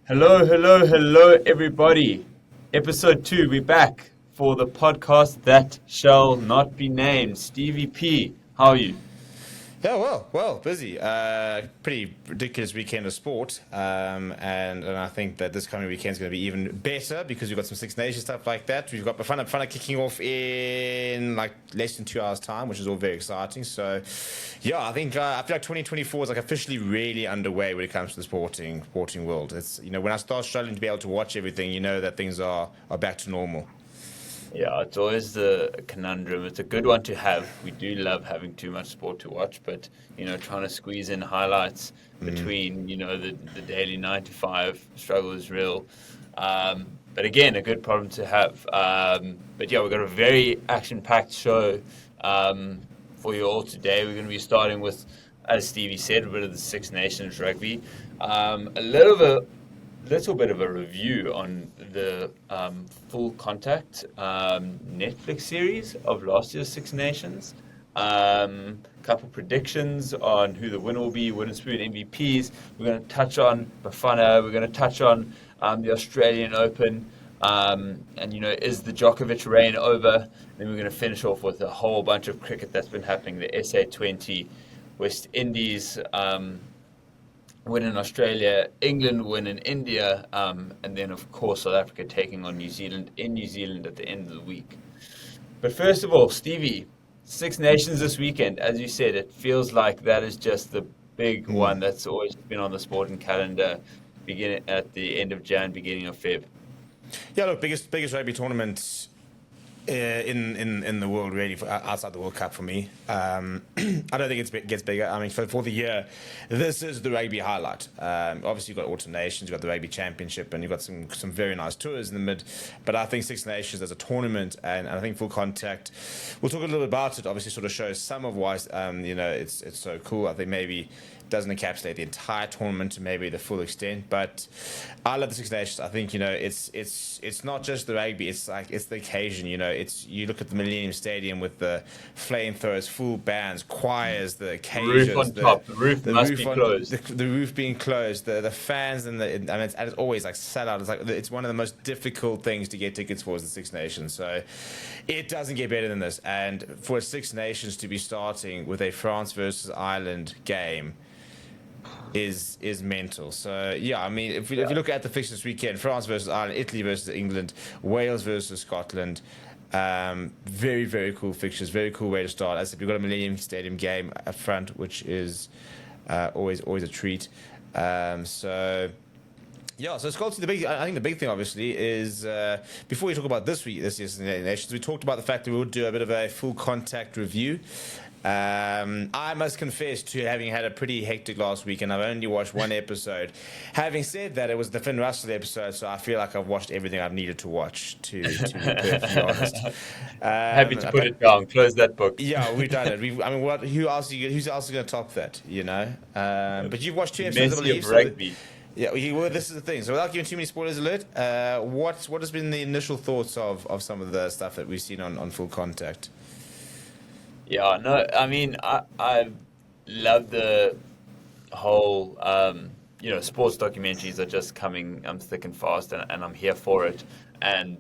Hello, hello, hello, everybody. Episode 2, we're back for the podcast that shall not be named. Stevie P, how are you? Yeah, well, busy. Pretty ridiculous weekend of sport, and I think that this coming weekend is going to be even better because we've got some Six Nations stuff like that. We've got Bafana kicking off in like less than 2 hours' time, which is all very exciting. So, yeah, I feel like 2024 is like officially really underway when it comes to the sporting world. It's when I start struggling to be able to watch everything, you know that things are back to normal. Yeah, it's always the conundrum. It's a good one to have. We do love having too much sport to watch, but trying to squeeze in highlights between the daily 9 to 5 struggle is real. But again, a good problem to have. But yeah, we've got a very action-packed show for you all today. We're going to be starting with, as Stevie said, a bit of the Six Nations rugby, little bit of a review on the Full Contact Netflix series of last year's Six Nations. Couple predictions on who the winner will be, Wooden Spoon MVPs. We're going to touch on Bafana. We're going to touch on the Australian Open. Is the Djokovic reign over? Then we're going to finish off with a whole bunch of cricket that's been happening. The SA20, West Indies, win in Australia, England win in India, and then of course South Africa taking on New Zealand in New Zealand at the end of the week. But first of all, Stevie, Six Nations this weekend. As you said, it feels like that is just the big one that's always been on the sporting calendar, beginning at the end of Jan, beginning of Feb. Yeah, look, biggest rugby tournament in the world, really, outside the World Cup for me. I don't think it gets bigger. I mean, for the year, this is the rugby highlight. Obviously, you've got Autumn Nations, you've got the Rugby Championship, and you've got some very nice tours in the mid. But I think Six Nations as a tournament, and I think Full Contact, we'll talk a little bit about it, obviously sort of shows some of why, it's so cool. I think maybe doesn't encapsulate the entire tournament to maybe the full extent, but I love the Six Nations. I think it's not just the rugby. It's the occasion. You look at the Millennium Stadium with the flamethrowers, full bands, choirs, the cages, Roof on top. The roof must be closed. The roof being closed, the fans, and it's always like sell out. It's one of the most difficult things to get tickets for is the Six Nations. So it doesn't get better than this. And for Six Nations to be starting with a France versus Ireland game is mental. So yeah, I mean, if you look at the fixtures this weekend, France versus Ireland, Italy versus England, Wales versus Scotland, very, very cool fixtures, very cool way to start. As if you've got a Millennium Stadium game up front, which is always a treat. So Scotty, I think the big thing obviously is before we talk about this year's Nations, we talked about the fact that we would do a bit of a full contact review. I must confess to having had a pretty hectic last week, and I've only watched one episode. Having said that, it was the Finn Russell episode, so I feel like I've watched everything I've needed to watch, to be perfectly honest. Happy to put it down. Close that book. Yeah, we've done it. Who's else is going to top that? But you've watched 2 episodes, I believe. Rugby. Yeah, well, this is the thing. So without giving too many spoilers alert, what has been the initial thoughts of some of the stuff that we've seen on Full Contact? Yeah, no, I mean, I love the whole, sports documentaries are just coming thick and fast, and I'm here for it. And,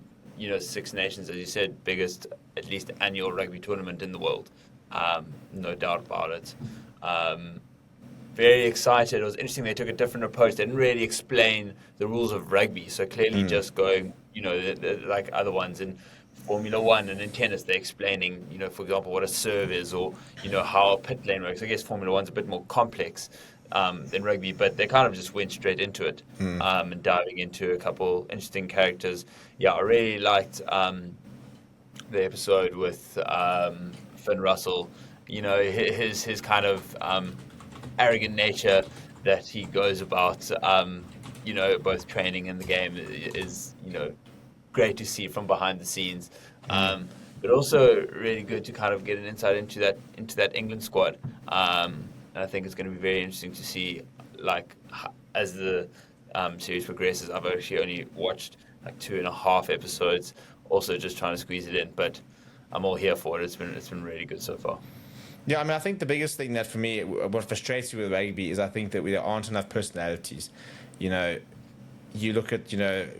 Six Nations, as you said, biggest, at least annual rugby tournament in the world. No doubt about it. Very excited. It was interesting. They took a different approach. They didn't really explain the rules of rugby. So clearly just going, like other ones in Formula One and in tennis, they're explaining, for example, what a serve is or, how a pit lane works. I guess Formula One's a bit more complex than rugby, but they kind of just went straight into it and diving into a couple interesting characters. Yeah, I really liked the episode with Finn Russell. His kind of arrogant nature that he goes about, both training and the game is, great to see from behind the scenes. But also really good to kind of get an insight into that England squad. And I think it's going to be very interesting to see, like, as the series progresses. I've actually only watched like 2.5 episodes, also just trying to squeeze it in, but I'm all here for it. It's been really good so far. Yeah, I mean, I think the biggest thing that for me, what frustrates me with rugby is I think that there aren't enough personalities. you look at,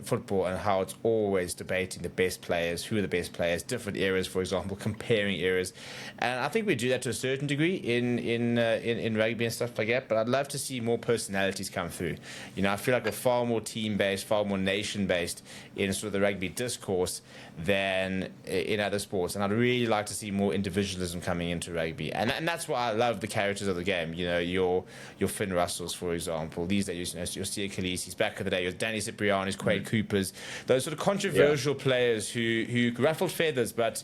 football and how it's always debating the best players, who are the best players, different eras, for example, comparing eras. And I think we do that to a certain degree in rugby and stuff like that, but I'd love to see more personalities come through. I feel like we're far more team-based, far more nation-based in sort of the rugby discourse than in other sports. And I'd really like to see more individualism coming into rugby. And that's why I love the characters of the game. Your Finn Russells, for example. These days, your Sia Khaleesi's, back in the day, your Danny Cipriani's, Quade Coopers, those sort of controversial players who ruffled feathers, but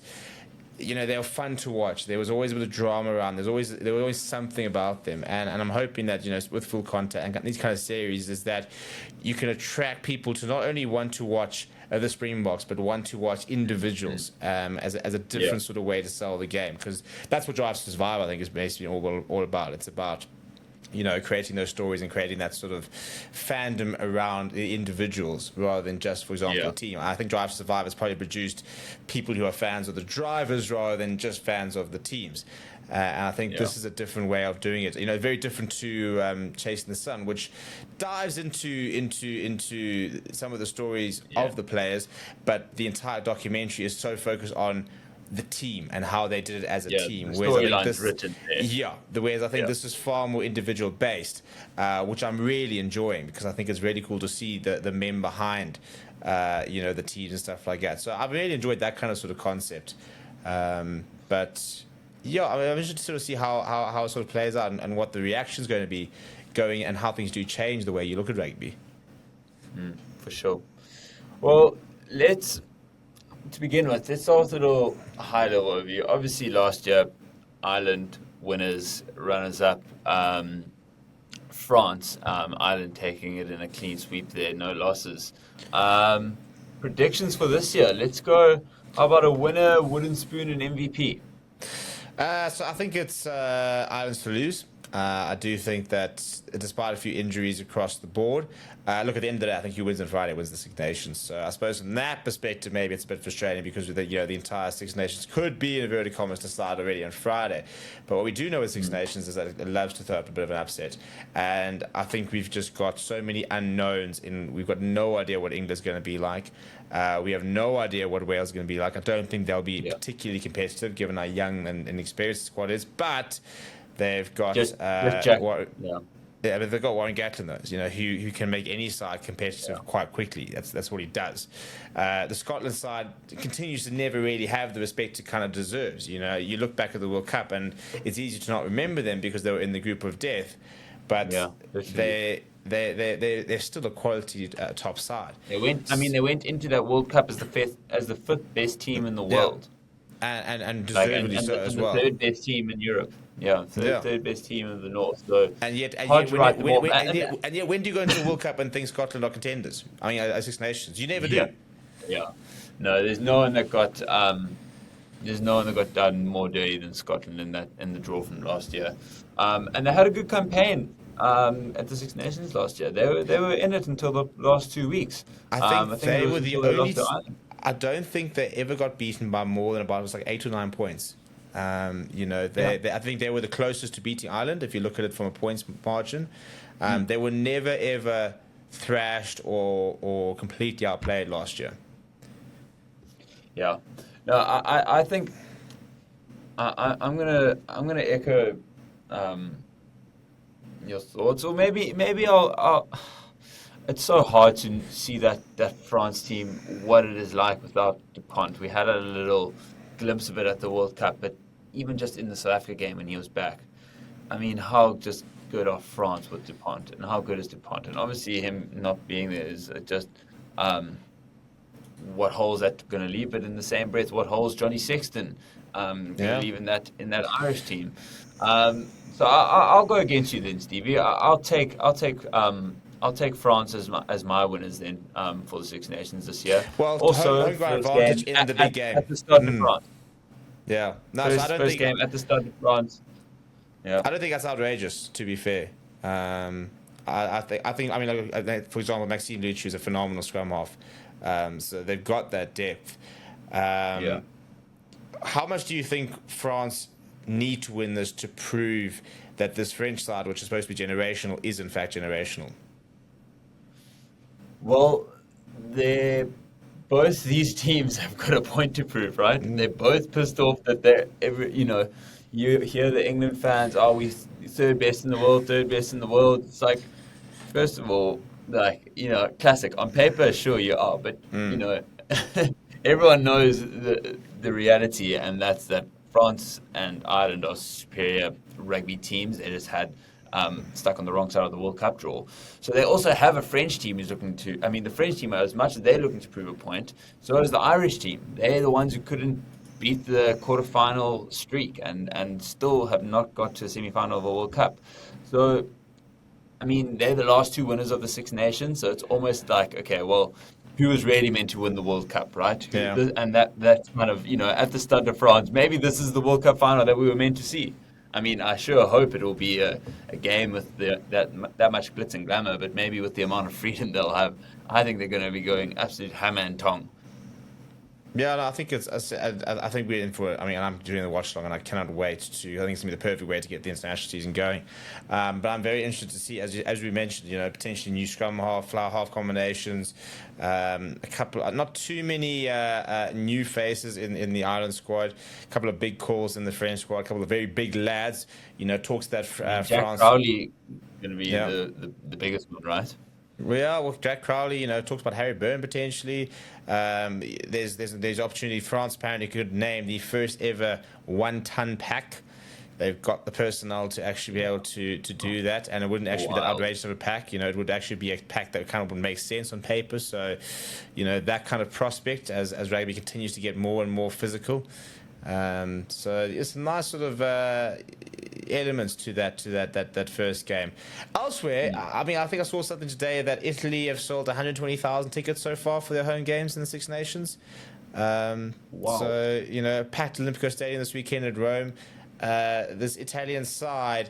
they were fun to watch. There was always a bit of drama around. There was always something about them, and I'm hoping that with full content and these kind of series is that you can attract people to not only want to watch the Springboks, but want to watch individuals as a different sort of way to sell the game, because that's what Drive to Survive, I think, is basically all about. It's about creating those stories and creating that sort of fandom around the individuals rather than just, for example, a team. I think Drive to Survive has probably produced people who are fans of the drivers rather than just fans of the teams. And I think this is a different way of doing it. Very different to Chasing the Sun, which dives into some of the stories of the players, but the entire documentary is so focused on the team and how they did it as a team. Storylines written there. Whereas I think this is far more individual based, which I'm really enjoying, because I think it's really cool to see the men behind, the teams and stuff like that. So I've really enjoyed that kind of sort of concept. But I'm interested to sort of see how it sort of plays out and what the reaction is going to be going, and how things do change the way you look at rugby. For sure. Well, to begin with, let's start with a little high-level overview. Obviously, last year, Ireland winners, runners-up, France, Ireland taking it in a clean sweep there, no losses. Predictions for this year. Let's go. How about a winner, wooden spoon, and MVP? So I think it's Ireland's to lose. I do think that despite a few injuries across the board, look, at the end of the day, I think who wins on Friday wins the Six Nations. So I suppose from that perspective, maybe it's a bit frustrating because the entire Six Nations could be, in inverted commas, to start already on Friday. But what we do know with Six Nations is that it loves to throw up a bit of an upset. And I think we've just got so many unknowns. We've got no idea what England's going to be like. We have no idea what Wales is going to be like. I don't think they'll be particularly competitive given how young and inexperienced the squad is. But they've got they've got Warren Gatland, though, who can make any side competitive quite quickly. That's what he does. The Scotland side continues to never really have the respect it kind of deserves. You look back at the World Cup, and it's easy to not remember them because they were in the group of death, but they're still a quality top side. They went into that World Cup as the fifth best team in the world, and deservedly so as well. The third best team in Europe. Third best team in the North. So and yet when do you go into the World Cup and think Scotland are contenders? I mean, Six Nations, you never do. No, there's no one that got done more dirty than Scotland in the draw from last year. And they had a good campaign at the Six Nations last year. They were in it until the last 2 weeks. I think they were the only. I don't think they ever got beaten by more than about 8 or 9 points. I think they were the closest to beating Ireland if you look at it from a points margin. They were never ever thrashed or completely outplayed last year. Yeah, no, I think I'm gonna echo your thoughts, or maybe I'll. It's so hard to see that France team, what it is like without Dupont. We had a little glimpse of it at the World Cup, but even just in the South Africa game when he was back, I mean, how just good are France with Dupont, and how good is Dupont? And obviously him not being there is just what holes that going to leave. But in the same breath, what holes Johnny Sexton going to leave in that Irish team? So I'll go against you then, Stevie. I'll take France as my winners then for the Six Nations this year. Well, also home ground advantage in the big game at the start of France. Yeah, no, first, so I don't first think game at the start of France. Yeah, I don't think that's outrageous. To be fair, I think. I mean, like, for example, Maxime Luchu is a phenomenal scrum half. So they've got that depth. How much do you think France need to win this to prove that this French side, which is supposed to be generational, is in fact generational? Well, they both these teams have got a point to prove, right? They're both pissed off that they're you hear the England fans, are we third best in the world, third best in the world? It's like, first of all, like, classic. On paper, sure you are, but everyone knows the reality, and that's that France and Ireland are superior rugby teams. They just had stuck on the wrong side of the World Cup draw. So they also have a French team who's looking to. I mean, the French team, as much as they're looking to prove a point, so is the Irish team. They're the ones who couldn't beat the quarterfinal streak and still have not got to a semi-final of a World Cup. So, I mean, they're the last two winners of the Six Nations, so it's almost like, okay, well, who was really meant to win the World Cup, right? Yeah. And that's kind of, at the Stade de France, maybe this is the World Cup final that we were meant to see. I mean, I sure hope it will be a game with that much glitz and glamour, but maybe with the amount of freedom they'll have, I think they're going to be going absolute hammer and tong. Yeah, no, I think I think we're in for it. I mean, I'm doing the watch long, and I cannot wait to. I think it's gonna be the perfect way to get the international season going. But I'm very interested to see, as we mentioned, potentially new scrum half, flower half combinations, a couple, not too many new faces in the Ireland squad, a couple of big calls in the French squad, a couple of very big lads. Talks that Jack France. Crowley going to be the biggest one, right? Yeah, well, Jack Crowley, talks about Harry Byrne potentially. There's opportunity. France apparently could name the first ever 1-ton pack. They've got the personnel to actually be able to do that, and it wouldn't actually be that outrageous of a pack. It would actually be a pack that kind of would make sense on paper. So, that kind of prospect as rugby continues to get more and more physical. So it's a nice sort of elements to that first game. Elsewhere, I mean, I think I saw something today that Italy have sold 120,000 tickets so far for their home games in the Six Nations. Wow. So, packed Olympico Stadium this weekend at Rome. This Italian side,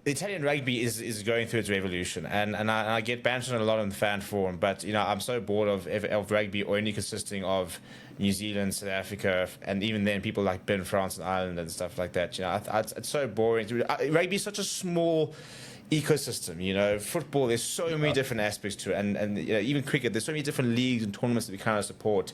the Italian rugby is going through its revolution, and I get bantered a lot on the fan forum, but I'm so bored of rugby only consisting of New Zealand, South Africa, and even then people like Ben, France, and Ireland and stuff like that. It's so boring. Rugby is such a small ecosystem. Football, there's so many different aspects to it, and even cricket, there's so many different leagues and tournaments that we kind of support,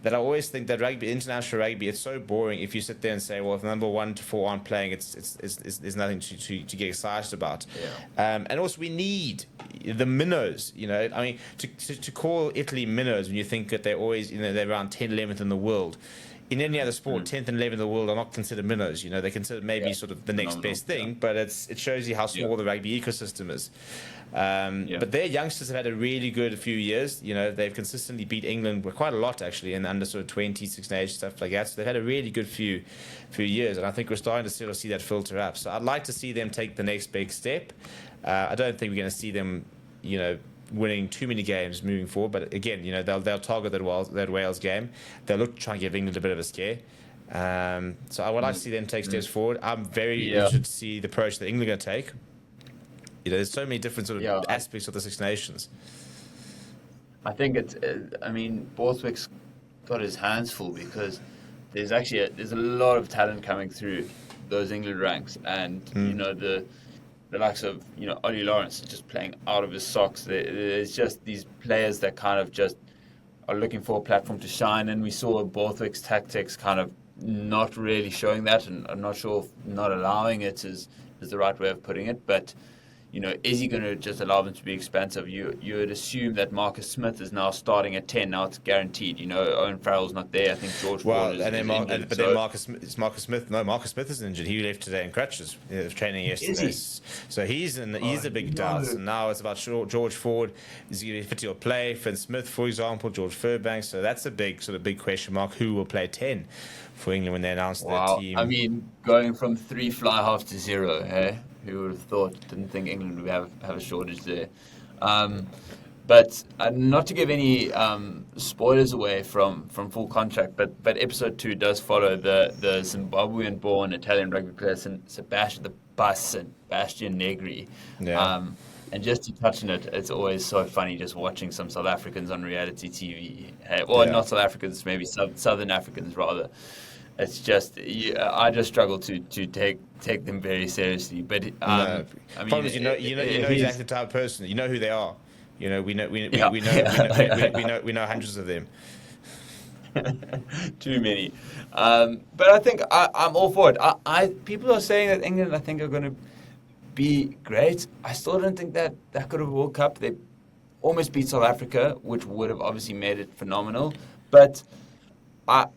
that I always think that rugby, international rugby, it's so boring if you sit there and say, well, if number 1 to 4 aren't playing, there's nothing to get excited about. And also we need the minnows. I mean, to call Italy minnows when you think that they're always they're around 10th, 11th in the world. In any other sport, 10th and 11th in the world are not considered minnows. They're considered maybe sort of the next best thing, but it shows you how small the rugby ecosystem is. But their youngsters have had a really good few years. They've consistently beat England quite a lot, actually, in the under sort of 20, Six Nations, stuff like that. So they've had a really good few years, and I think we're starting to sort of see that filter up. So I'd like to see them take the next big step. I don't think we're going to see them, winning too many games moving forward, but again, they'll target that Wales game. They'll look to try and give England a bit of a scare. So I would like to see them take steps forward. I'm very interested to see the approach that England are going to take. There's so many different sort of aspects of the Six Nations. I think Borthwick's got his hands full, because there's a lot of talent coming through those England ranks, and the likes of Ollie Lawrence is just playing out of his socks. There's just these players that kind of just are looking for a platform to shine, and we saw Borthwick's tactics kind of not really showing that, and I'm not sure if not allowing it is the right way of putting it, but is he going to just allow them to be expansive? You would assume that Marcus Smith is now starting at 10. Now it's guaranteed. Owen Farrell's not there. I think George Ford is injured. Then Marcus Smith. No, Marcus Smith is injured. He left today in crutches. He was training yesterday. Is he? So he's a big doubt. And now it's about George Ford. Is he going to fit your play? Finn Smith, for example, George Furbank. So that's a big question mark. Who will play 10 for England when they announce their team? I mean, going from 3 fly halves to 0, hey? Who would have thought? Didn't think England would have a shortage there. But not to give any spoilers away from Full Contract, but episode 2 does follow the Zimbabwean-born Italian rugby player Sebastian Negri. And just to touch on it, it's always so funny just watching some South Africans on reality TV. Not South Africans, maybe Southern Africans rather. It's just I just struggle to take them very seriously. But problem is, exactly the type of person. You know who they are. You know, we know we know hundreds of them. Too many. But I think I'm all for it. People are saying that England, I think, are going to be great. I still don't think that good of a World Cup. They almost beat South Africa, which would have obviously made it phenomenal. But I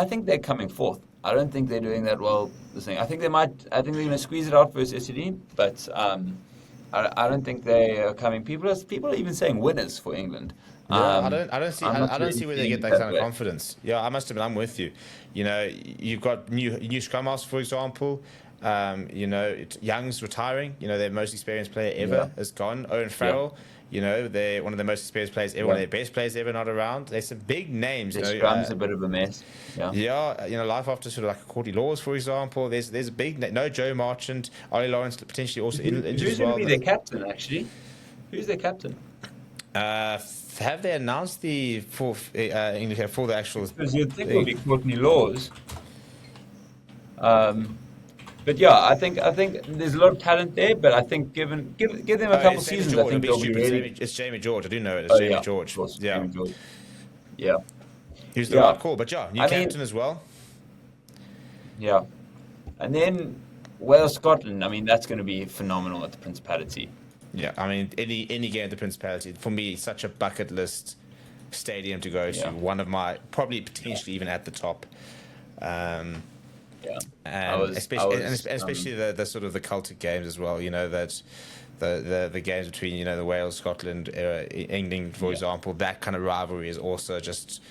think they're coming fourth. I don't think they're doing that well this thing. I think they're going to squeeze it out versus Italy, but I don't think they are coming. People are even saying winners for England. Yeah, I'm I not don't see really where they get seeing that it kind of way. confidence. Yeah, I must admit, I'm with you. You know, you've got new scrum master, for example. You know, Young's retiring. You know, their most experienced player ever is gone. Owen Farrell. You know, they're one of the most experienced players ever, one of their best players ever, not around. There's some big names. Their You know, scrum's a bit of a mess. Yeah. yeah, you know, life after sort of like Courtney Laws, for example. There's a big no Joe Marchant, Ollie Lawrence potentially also injured Who's as going well. to be their captain, actually? Who's their captain? Have they announced the fourth English for the actual Because you'd think it thing? would be Courtney Laws. But yeah, I think there's a lot of talent there. But I think give them a couple It's Jamie seasons, I George. I'm think being they'll be stupid. really. It's Jamie George. I do know it. It's Oh Jamie yeah, of George. course, Yeah, Jamie George. Yeah, he's the yeah. right call. But yeah, new I captain mean, as well. yeah. And then Wales, Scotland. I mean, that's going to be phenomenal at the Principality. Yeah, I mean, any game at the Principality for me, such a bucket list stadium to go to. Yeah, One of my probably potentially even at the top. Um, yeah. and I was especially the sort of the Celtic games as well. You know that the games between the Wales, Scotland, England, for example. That kind of rivalry is also just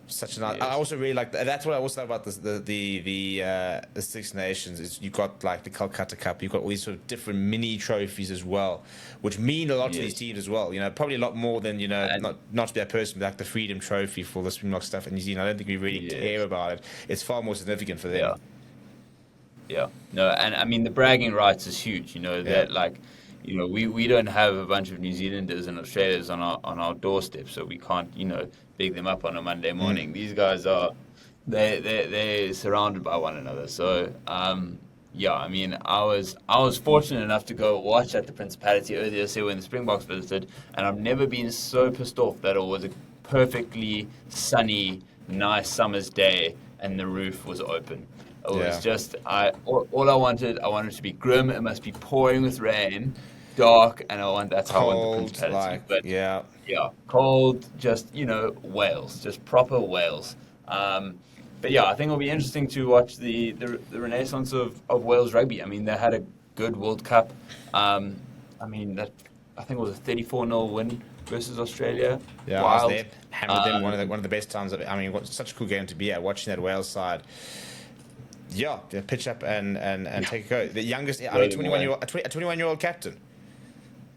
such a nice. Yes. I also really like that. That's what I also like about the Six Nations is you've got like the Calcutta Cup. You've got all these sort of different mini trophies as well, which mean a lot to these teams as well. You know, probably a lot more than And not to be that person, but like the Freedom Trophy for the Springboks stuff in New Zealand. I don't think we really care about it. It's far more significant for them. yeah. Yeah, no, and I mean the bragging rights is huge. You know that we don't have a bunch of New Zealanders and Australians on our doorstep, so we can't big them up on a Monday morning. These guys are they're surrounded by one another. So yeah, I mean I was fortunate enough to go watch at the Principality earlier this year when the Springboks visited, and I've never been so pissed off that it was a perfectly sunny, nice summer's day and the roof was open. It was just all I wanted it to be grim. It must be pouring with rain, dark, and that's how I want the Principality. But yeah, cold, just Wales, just proper Wales. But yeah, I think it'll be interesting to watch the renaissance of Wales rugby. I mean, they had a good World Cup. I mean I think it was a 34-0 win versus Australia. Yeah, Wild. I was there, hammered them. One of the best times. I mean, such a cool game to be at. Watching that Wales side. Yeah, pitch up and take a go. The youngest, I mean, 21-year-old captain.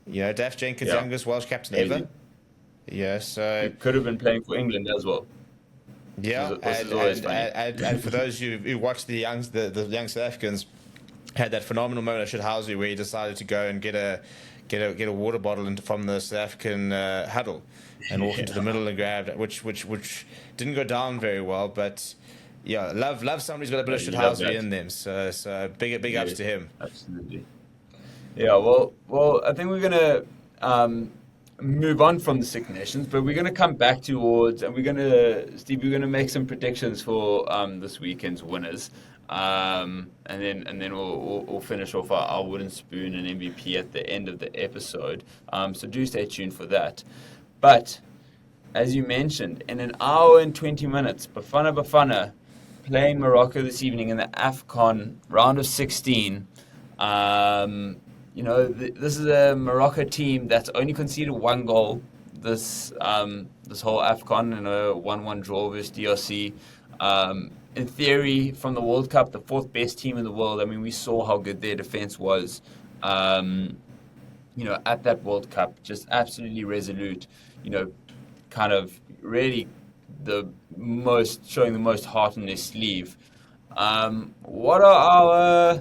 Daf Jenkins, youngest Welsh captain ever. Yeah, so He could have been playing for England as well. yeah, Which is always funny. and for those who watched the young South Africans, had that phenomenal moment at Shithousery where he decided to go and get a water bottle from the South African huddle and walk into the middle and grab it, which didn't go down very well, but. Yeah, love somebody who's got a bit of shithousery in them. So big ups to him. Absolutely. Yeah, well, I think we're gonna move on from the Six Nations, but we're gonna come back towards, and we're gonna make some predictions for this weekend's winners, and then we'll finish off our wooden spoon and MVP at the end of the episode. So do stay tuned for that. But as you mentioned, in an hour and 20 minutes, Bafana. Playing Morocco this evening in the AFCON round of 16. This is a Morocco team that's only conceded one goal this whole AFCON in a 1-1 draw versus DRC. In theory, from the World Cup, the fourth best team in the world. I mean, we saw how good their defense was. At that World Cup, just absolutely resolute. Kind of really showing the most heart in their sleeve. What are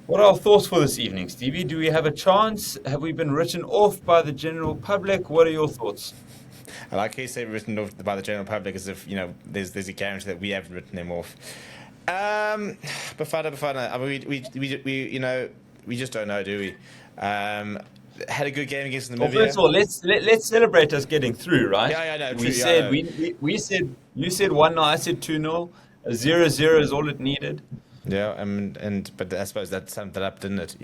our thoughts for this evening, Stevie? Do we have a chance? Have we been written off by the general public? What are your thoughts? I like how you say written off by the general public as if there's a guarantee that we haven't written them off. Bafana. I mean, we just don't know, do we? had a good game against Namibia. Well, first of all, let's celebrate us getting through, right? Yeah, no, true, We said we said you said 1-0, I said 2-0. A 0-0 is all it needed. Yeah, but I suppose that summed it up, didn't it?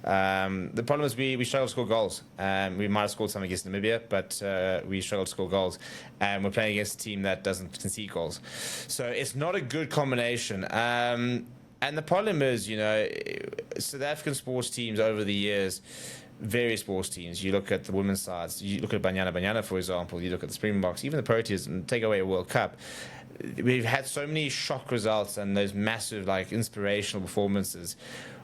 The problem is we struggle to score goals. We might have scored some against Namibia, but we struggle to score goals. And we're playing against a team that doesn't concede goals. So it's not a good combination. And the problem is, South African sports teams over the years, various sports teams, you look at the women's sides, you look at Banyana, for example, you look at the Springboks, even the Proteas, and take away a World Cup. We've had so many shock results and those massive, inspirational performances.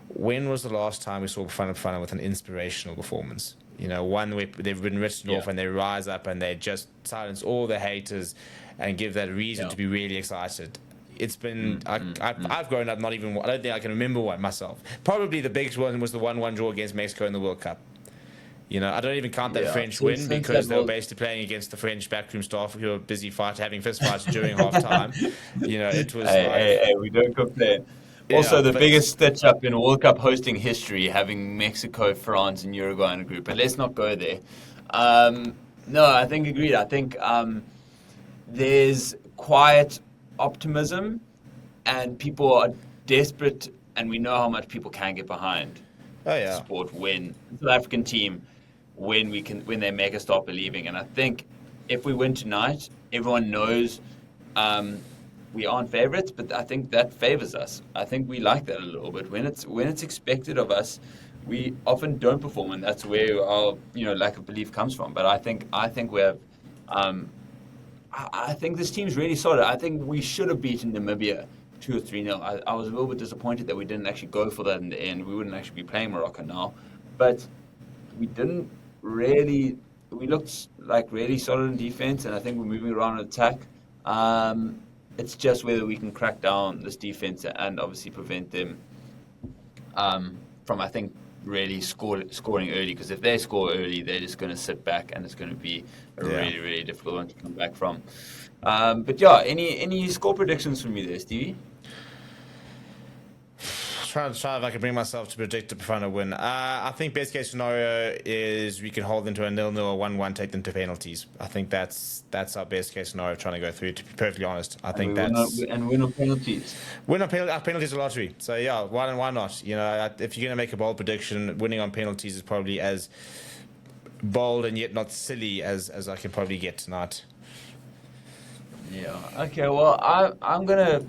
When was the last time we saw Bafana with an inspirational performance? One where they've been written off and they rise up and they just silence all the haters and give that reason to be really excited. It's been, I've grown up I don't think I can remember one myself. Probably the biggest one was the 1-1 draw against Mexico in the World Cup. I don't even count that French win because they were basically playing against the French backroom staff who were busy having fist fights during half time. It was hey, we don't complain. Also, the biggest stitch up in World Cup hosting history, having Mexico, France, and Uruguay in a group. But let's not go there. No, I think agreed. I think there's quiet optimism, and people are desperate, and we know how much people can get behind. Sport when the South African team when they make us start believing. And I think if we win tonight, everyone knows we aren't favorites, but I think that favors us. I think we like that a little bit. When it's expected of us, we often don't perform, and that's where our lack of belief comes from. But I think we have. I think this team's really solid. I think we should have beaten Namibia 2 or 3-0. I was a little bit disappointed that we didn't actually go for that in the end. We wouldn't actually be playing Morocco now, but we didn't really. We looked like really solid in defense, and I think we're moving around in attack. It's just whether we can crack down this defense and obviously prevent them from, I think, really scoring early. Because if they score early, they're just going to sit back, and it's going to be a really, really difficult one to come back from. But any score predictions from you there, Stevie? Try if I can bring myself to predict a Bafana win. I think best case scenario is we can hold them to a 0-0 or 1-1, take them to penalties. I think that's our best case scenario trying to go through, to be perfectly honest. I think that's... And win on penalties. Win on penalties. Penalties are lottery. So yeah, why not? If you're going to make a bold prediction, winning on penalties is probably as bold and yet not silly as I can probably get tonight. Yeah. Okay, well, I'm going to...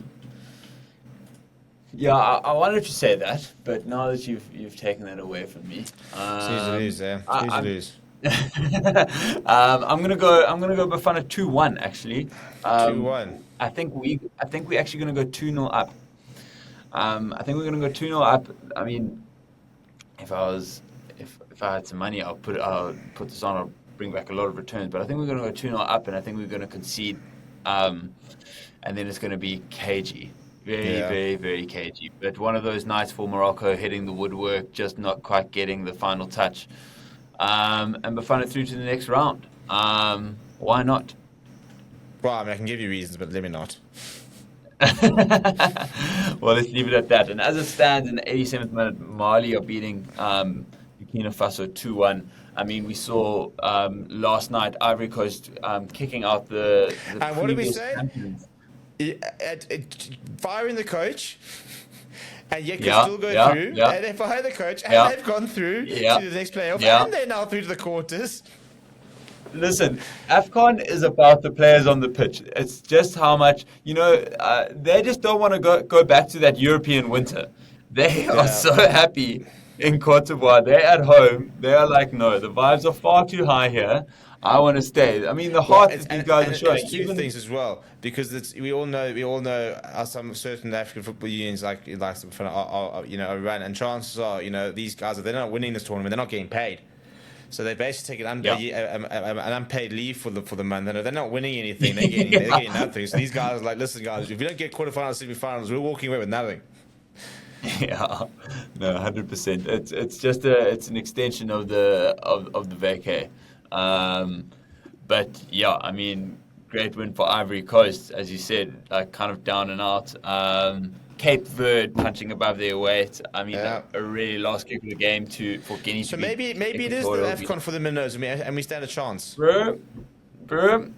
Yeah, I wanted to say that, but now that you've taken that away from me, lose there. Lose. I'm gonna go Bafana 2-1 actually. 2-1. I think we actually gonna go 2-0 up. I think we're gonna go 2-0 up. I mean, if I had some money, I'll put this on. I'll bring back a lot of returns. But I think we're gonna go 2-0 up, and I think we're gonna concede. And then it's gonna be cagey. Very, very cagey. But one of those nights for Morocco, hitting the woodwork, just not quite getting the final touch. And Bafana through to the next round. Why not? Well, I mean, I can give you reasons, but let me not. Well, let's leave it at that. And as it stands, in the 87th minute, Mali are beating Burkina Faso 2-1. I mean, we saw last night Ivory Coast kicking out the and what did we say? Champions. Firing the coach, and yet can still go through. Yeah. And they fire the coach, and they've gone through to the next playoff, and they're now through to the quarters. Listen, AFCON is about the players on the pitch. It's just how much, they just don't want to go back to that European winter. They are so happy in Cote d'Ivoire. They're at home. They are like, no, the vibes are far too high here. I want to stay. I mean, the heart that these guys are showing. It's two things as well, because we all know some certain African football unions like are run, and chances are, these guys, if they're not winning this tournament, they're not getting paid. So they basically take an unpaid leave for the month. They're not winning anything. They're getting nothing. So these guys are like, listen, guys, if we don't get quarterfinals, semifinals, we're walking away with nothing. Yeah, no, 100%. It's just it's an extension of the vacay. But yeah, I mean, great win for Ivory Coast, as you said, like kind of down and out. Cape Verde punching above their weight. I mean, Yeah. a really last kick of the game for Guinea So to be maybe it is the AFCON for the minnows, and we stand a chance. Bro,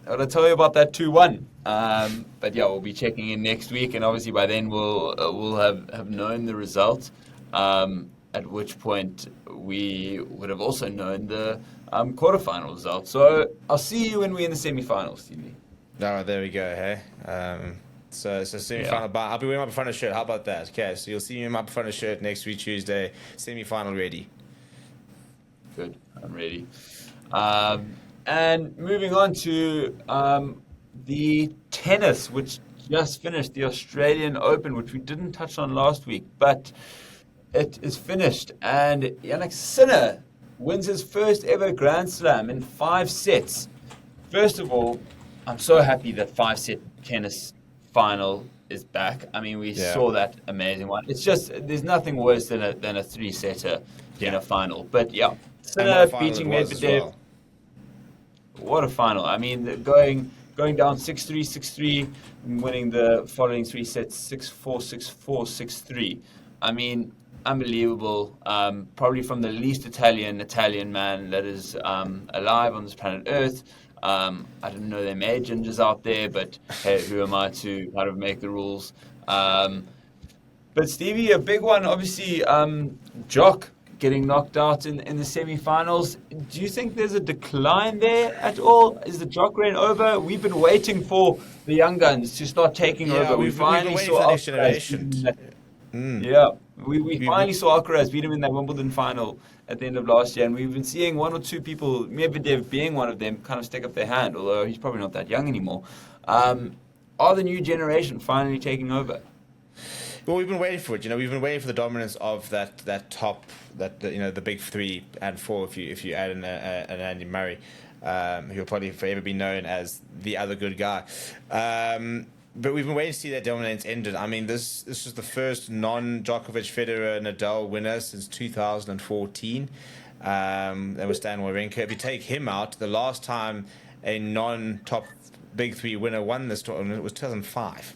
I'll tell you about that 2-1. But yeah, we'll be checking in next week, and obviously by then we'll have known the result. At which point we would have also known the quarterfinal result. So I'll see you when we're in the semi-finals, Stevie. All right, there we go. Hey, so semi-final. But I'll be wearing my Bafana shirt. How about that? Okay, so you'll see me in my Bafana shirt next week Tuesday. Semi-final ready. Good, I'm ready. And moving on to the tennis, which just finished, the Australian Open, which we didn't touch on last week, but it is finished. And Jannik Sinner wins his first ever Grand Slam in 5 sets. First of all, I'm so happy that 5-set tennis final is back. I mean, we saw that amazing one. It's just, there's nothing worse than a 3-setter in a final. But yeah, Sinner beating Medvedev. What a final. I mean, going down 6-3, 6-3, winning the following 3 sets 6-4, 6-4, 6-3. I mean, unbelievable. Probably from the least Italian man that is alive on this planet Earth. I didn't know they made gingers out there, but hey, who am I to kind of make the rules? But Stevie, a big one, obviously, Jock getting knocked out in the semi-finals. Do you think there's a decline there at all? Is the Jock reign over? We've been waiting for the young guns to start taking over. We finally saw the next generation. Yeah, we finally saw Alcaraz beat him in that Wimbledon final at the end of last year, and we've been seeing 1 or 2 people, Medvedev being one of them, kind of stick up their hand, although he's probably not that young anymore. Are the new generation finally taking over? Well, we've been waiting for it. We've been waiting for the dominance of that top, the big 3 and 4. If you add an Andy Murray, who'll probably forever be known as the other good guy. But we've been waiting to see that dominance ended. I mean, this was the first non-Djokovic, Federer, Nadal winner since 2014. That was Stan Wawrinka. If you take him out, the last time a non-top big 3 winner won this tournament was 2005.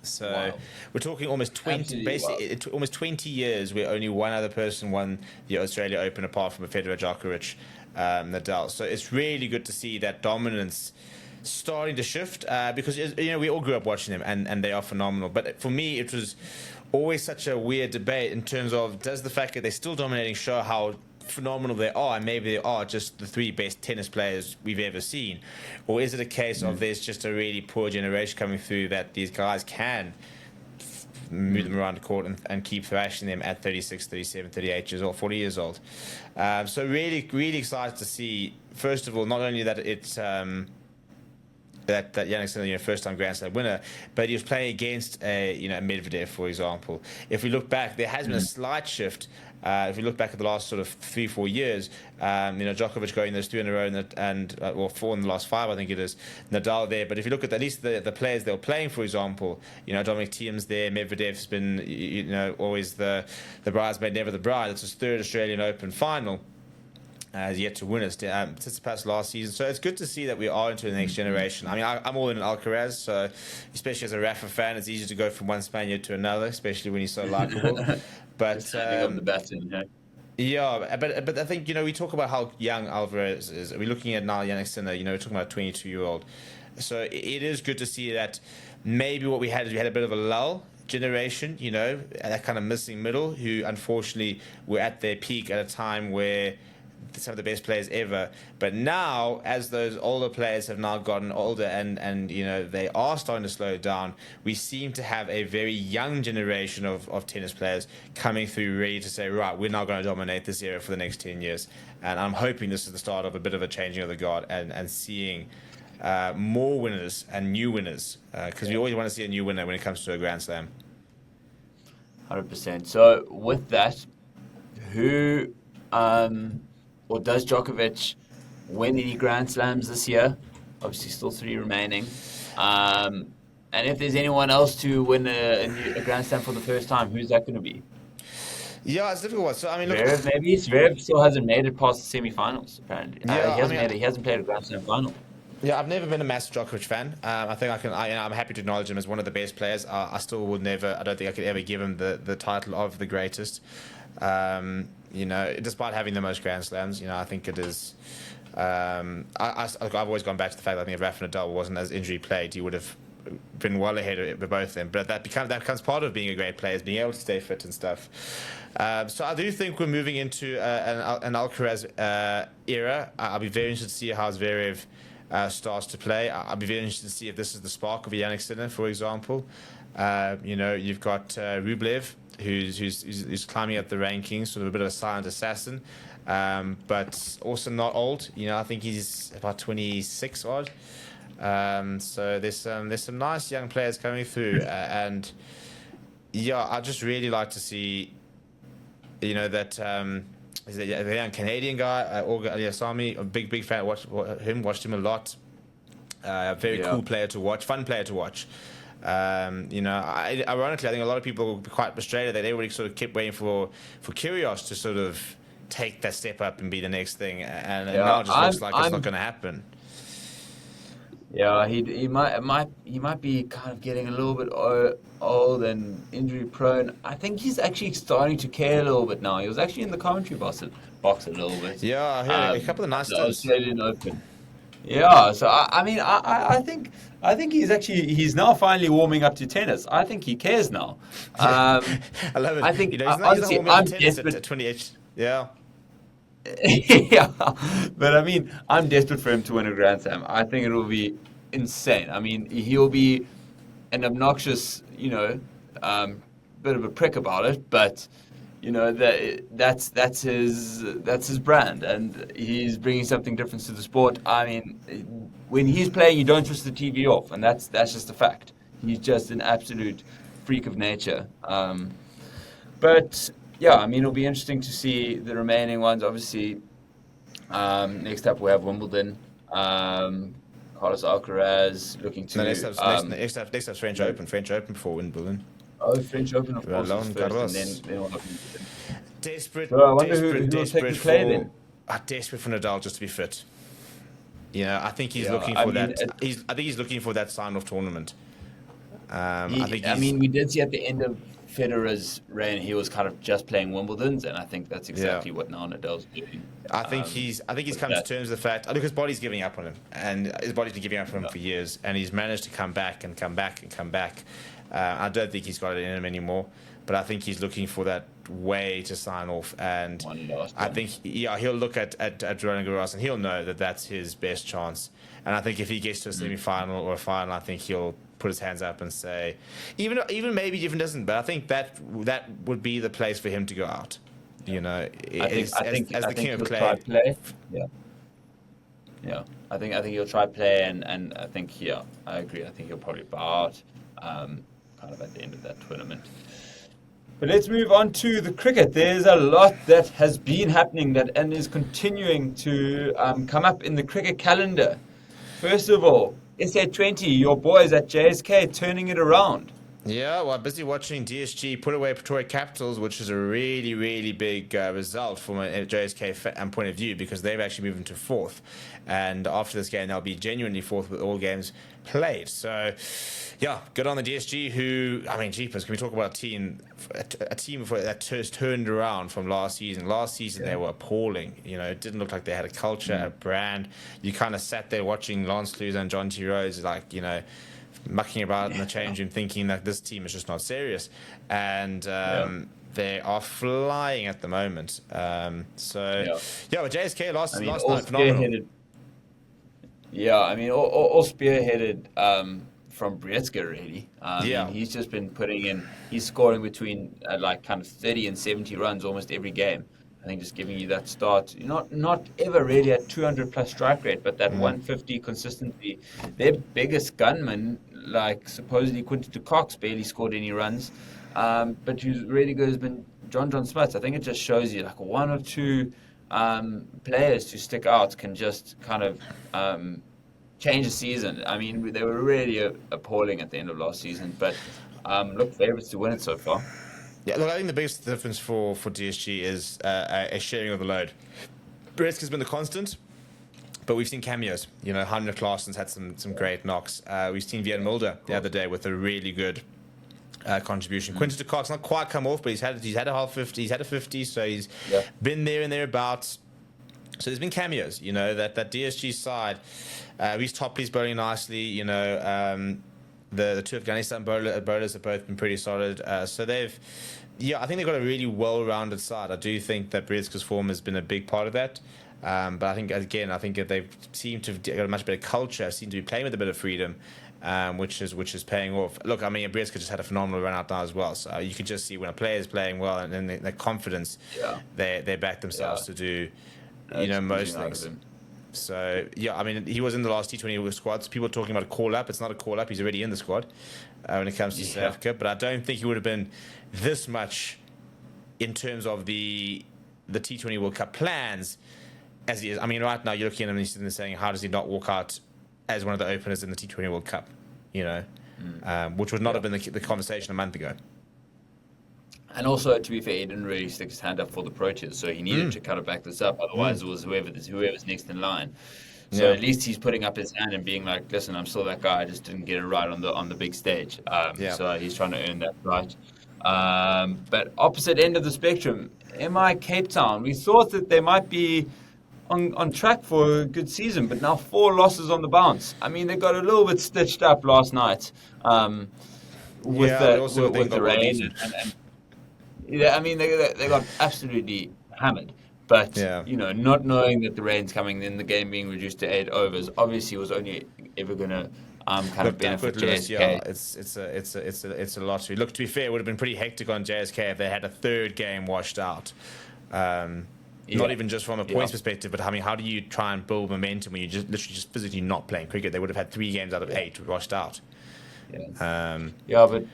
So we're talking almost 20, almost 20 years where only one other person won the Australia Open apart from a Federer, Djokovic, Nadal. So it's really good to see that dominance starting to shift because we all grew up watching them and they are phenomenal. But for me, it was always such a weird debate in terms of, does the fact that they're still dominating show how phenomenal they are, and maybe they are just the 3 best tennis players we've ever seen, or is it a case of there's just a really poor generation coming through that these guys can move them around the court and keep thrashing them at 36, 37, 38 years old, 40 years old. So really, really excited to see, first of all, not only that it's that Jannik Sinner, first-time Grand Slam winner, but he was playing against a Medvedev, for example. If we look back, there has been a slight shift. If we look back at the last sort of 3-4 years, Djokovic going those 3 in a row and 4 in the last 5, I think it is. Nadal there, but if you look at least the players they were playing, for example, Dominic Thiem's there. Medvedev's been always the bridesmaid, never the bride. It's his 3rd Australian Open final. Has yet to win it since past last season. So it's good to see that we are into the next generation. I mean, I'm all in Alcaraz, so especially as a Rafa fan, it's easy to go from one Spaniard to another, especially when he's so likable. But the baton, yeah, but I think we talk about how young Alvarez is. We're looking at now Jannik Sinner. We're talking about a 22-year-old. So it is good to see that maybe what we had is we had a bit of a lull generation, that kind of missing middle, who unfortunately were at their peak at a time where some of the best players ever. But now, as those older players have now gotten older and they are starting to slow down, we seem to have a very young generation of tennis players coming through ready to say, right, we're now going to dominate this era for the next 10 years. And I'm hoping this is the start of a bit of a changing of the guard and seeing more winners and new winners, because we always want to see a new winner when it comes to a Grand Slam. 100%. So with that, who or does Djokovic win any Grand Slams this year? Obviously, still 3 remaining. And if there's anyone else to win a Grand Slam for the first time, who's that going to be? Yeah, it's a difficult one. So I mean, look, Zverev maybe. Zverev still hasn't made it past the semi-finals. Apparently, he hasn't played a Grand Slam final. Yeah, I've never been a massive Djokovic fan. I think I'm happy to acknowledge him as one of the best players. I still would never. I don't think I could ever give him the title of the greatest. Despite having the most Grand Slams, I think it is. I've always gone back to the fact that I think if Rafa Nadal wasn't as injury plagued, he would have been well ahead of both of them. But that becomes part of being a great player, is being able to stay fit and stuff. So I do think we're moving into an Alcaraz era. I'll be very interested to see how Zverev starts to play. I'll be very interested to see if this is the spark of a Yannick Sinner, for example. You've got Rublev, who's climbing up the rankings, sort of a bit of a silent assassin, but also not old. I think he's about 26 odd. So there's some nice young players coming through, and I just really like to see, that is a young Canadian guy, Olga Aliasami, a big fan. Watched him a lot. Very cool player to watch, fun player to watch. Ironically, I think a lot of people were quite frustrated that everybody sort of kept waiting for Kyrgios to sort of take that step up and be the next thing, and now it just looks like it's not going to happen. Yeah, he might be kind of getting a little bit old and injury prone. I think he's actually starting to care a little bit now. He was actually in the commentary box a little bit. Yeah, I heard a couple of nice the Australian Open. Yeah, so I think he's now finally warming up to tennis. I think he cares now. I love it. I think he's honestly, not warming up I'm to tennis desperate. at 28. Yeah. Yeah, but I'm desperate for him to win a Grand Slam. I think it will be insane. He'll be an obnoxious, bit of a prick about it, but that's his brand, and he's bringing something different to the sport. When he's playing, you don't switch the TV off, and that's just a fact. He's just an absolute freak of nature. But yeah, it'll be interesting to see the remaining ones. Obviously, next up we have Wimbledon. Carlos Alcaraz looking to. No, next up's French Open. French Open for Wimbledon. Oh, French Open, of course, Roland first, Garros. and then we'll look into it. Desperate. So I wonder who will take the play then. Desperate for Nadal just to be fit. I think he's looking for I think he's looking for that sign-off tournament. We did see at the end of Federer's reign, he was kind of just playing Wimbledon's, and I think that's exactly what now Nadal's doing. I think he's come to terms with the fact. Look, his body's giving up on him, and his body's been giving up on him for years, and he's managed to come back and come back and come back. I don't think he's got it in him anymore, but I think he's looking for that way to sign off, and I think he'll look at Roland Garros and he'll know that that's his best chance. And I think if he gets to a semi-final or a final, I think he'll put his hands up and say, even maybe even doesn't, but I think that would be the place for him to go out. I think the king of clay. Yeah, I think he'll try play, and I think I agree. I think he'll probably bow out, kind of at the end of that tournament. But let's move on to the cricket. There's a lot that has been happening and is continuing to come up in the cricket calendar. First of all, SA20, your boys at JSK turning it around. Yeah, well, I'm busy watching DSG put away Pretoria Capitals, which is a really, really big result from a JSK point of view, because they've actually moved into fourth. And after this game, they'll be genuinely fourth with all games played. So, yeah, good on the DSG, who, jeepers, can we talk about a team that turned around from last season? Last season, they were appalling. It didn't look like they had a culture, a brand. You kind of sat there watching Lance Luzer and John T. Rhodes, mucking about in the change room, thinking that this team is just not serious. And they are flying at the moment. But JSK last night, phenomenal. Yeah, all spearheaded from Brietzke, really. He's just been he's scoring between kind of 30 and 70 runs almost every game. I think just giving you that start, not ever really at 200 plus strike rate, but that 150 consistency. Their biggest gunman, supposedly Quinton de Kock, barely scored any runs, but who's really good has been John Smith. I think it just shows you one or two players to stick out can just kind of change the season. They were really appalling at the end of last season, but look, favourites to win it so far. Yeah, look, I think the biggest difference for DSG is a sharing of the load. Brietzke's been the constant. But we've seen cameos. Heinrich Larson's had some great knocks. We've seen Vian Mulder the other day with a really good contribution. Quinton de Kock's not quite come off, but he's had a half 50. He's had a 50, so he's been there and thereabouts. So there's been cameos. That DSG side. Reece Topley's bowling nicely. The two Afghanistan bowlers have both been pretty solid. So I think they've got a really well-rounded side. I do think that Breedske's form has been a big part of that. But I think that they've seemed to have got a much better culture, seem to be playing with a bit of freedom, which is paying off. Look, I mean, Breeske just had a phenomenal run out now as well. So you can just see when a player is playing well and then their confidence, they back themselves to do, most things. So, I mean, he was in the last T20 squads. People are talking about a call-up. It's not a call-up. He's already in the squad when it comes to South Africa. But I don't think he would have been this much in terms of the T20 World Cup plans as he is. I mean, right now you're looking at him and he's sitting there saying, how does he not walk out as one of the openers in the T20 World Cup? Which would not have been the conversation a month ago. And also, to be fair, he didn't really stick his hand up for the Proteas, so he needed to kind of back this up. Otherwise, it was whoever's next in line. So at least he's putting up his hand and being like, "Listen, I'm still that guy. I just didn't get it right on the big stage." So he's trying to earn that right. But opposite end of the spectrum, MI Cape Town. We thought that they might be on track for a good season, but now 4 losses on the bounce. I mean, they got a little bit stitched up last night with the rain. I mean, they got absolutely hammered. But, not knowing that the rain's coming, then the game being reduced to 8 overs, obviously was only ever going to kind of benefit JSK. It's a lottery. Look, to be fair, it would have been pretty hectic on JSK if they had a third game washed out. Not even just from a points perspective, but I mean, how do you try and build momentum when you're literally physically not playing cricket? They would have had 3 games out of 8 washed out. But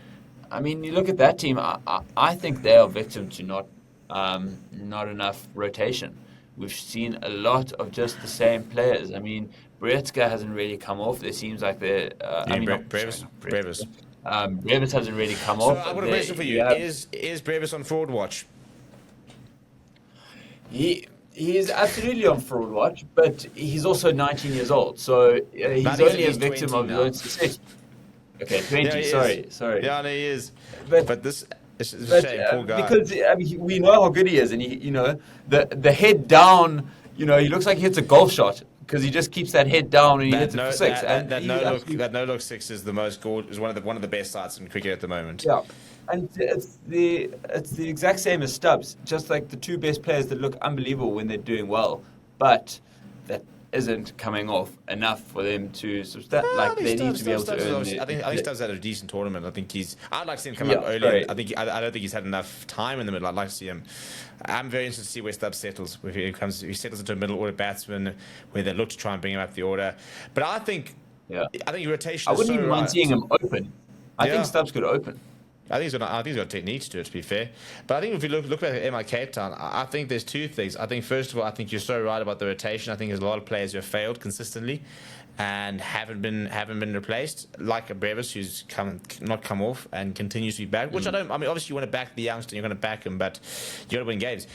I mean, you look at that team. I think they are victim to not enough rotation. We've seen a lot of just the same players. I mean, Breeske hasn't really come off. There seems like they're. Brevis. Brevis hasn't really come off. So I've got a question for you. Is Brevis on fraud watch? He is absolutely on fraud watch, but he's also 19 years old, so he's only a victim of his own success. Okay, 20. Sorry. Yeah, no, he is. But this is a shame, poor guy. Because we know how good he is, and the head down. He looks like he hits a golf shot because he just keeps that head down and he hits it for 6. That no look 6 is the most gorgeous. Is one of the best sights in cricket at the moment. Yeah. And it's the exact same as Stubbs, just like the 2 best players that look unbelievable when they're doing well, but that isn't coming off enough for them to they need to be able to earn. I think Stubbs had a decent tournament. I'd like to see him come up early. I don't think he's had enough time in the middle. I'd like to see him. I'm very interested to see where Stubbs settles. If he settles into a middle order batsman, where they look to try and bring him up the order. But I think rotation. I wouldn't even mind seeing him open. I think Stubbs could open. I think he's got techniques to it, to be fair. But I think if you look at MI Cape Town, I think there's 2 things. I think, first of all, I think you're so right about the rotation. I think there's a lot of players who have failed consistently and haven't been replaced, like a Brevis who's not come off and continues to be back, which I mean, obviously you want to back the youngster, you're going to back him, but you got to win games.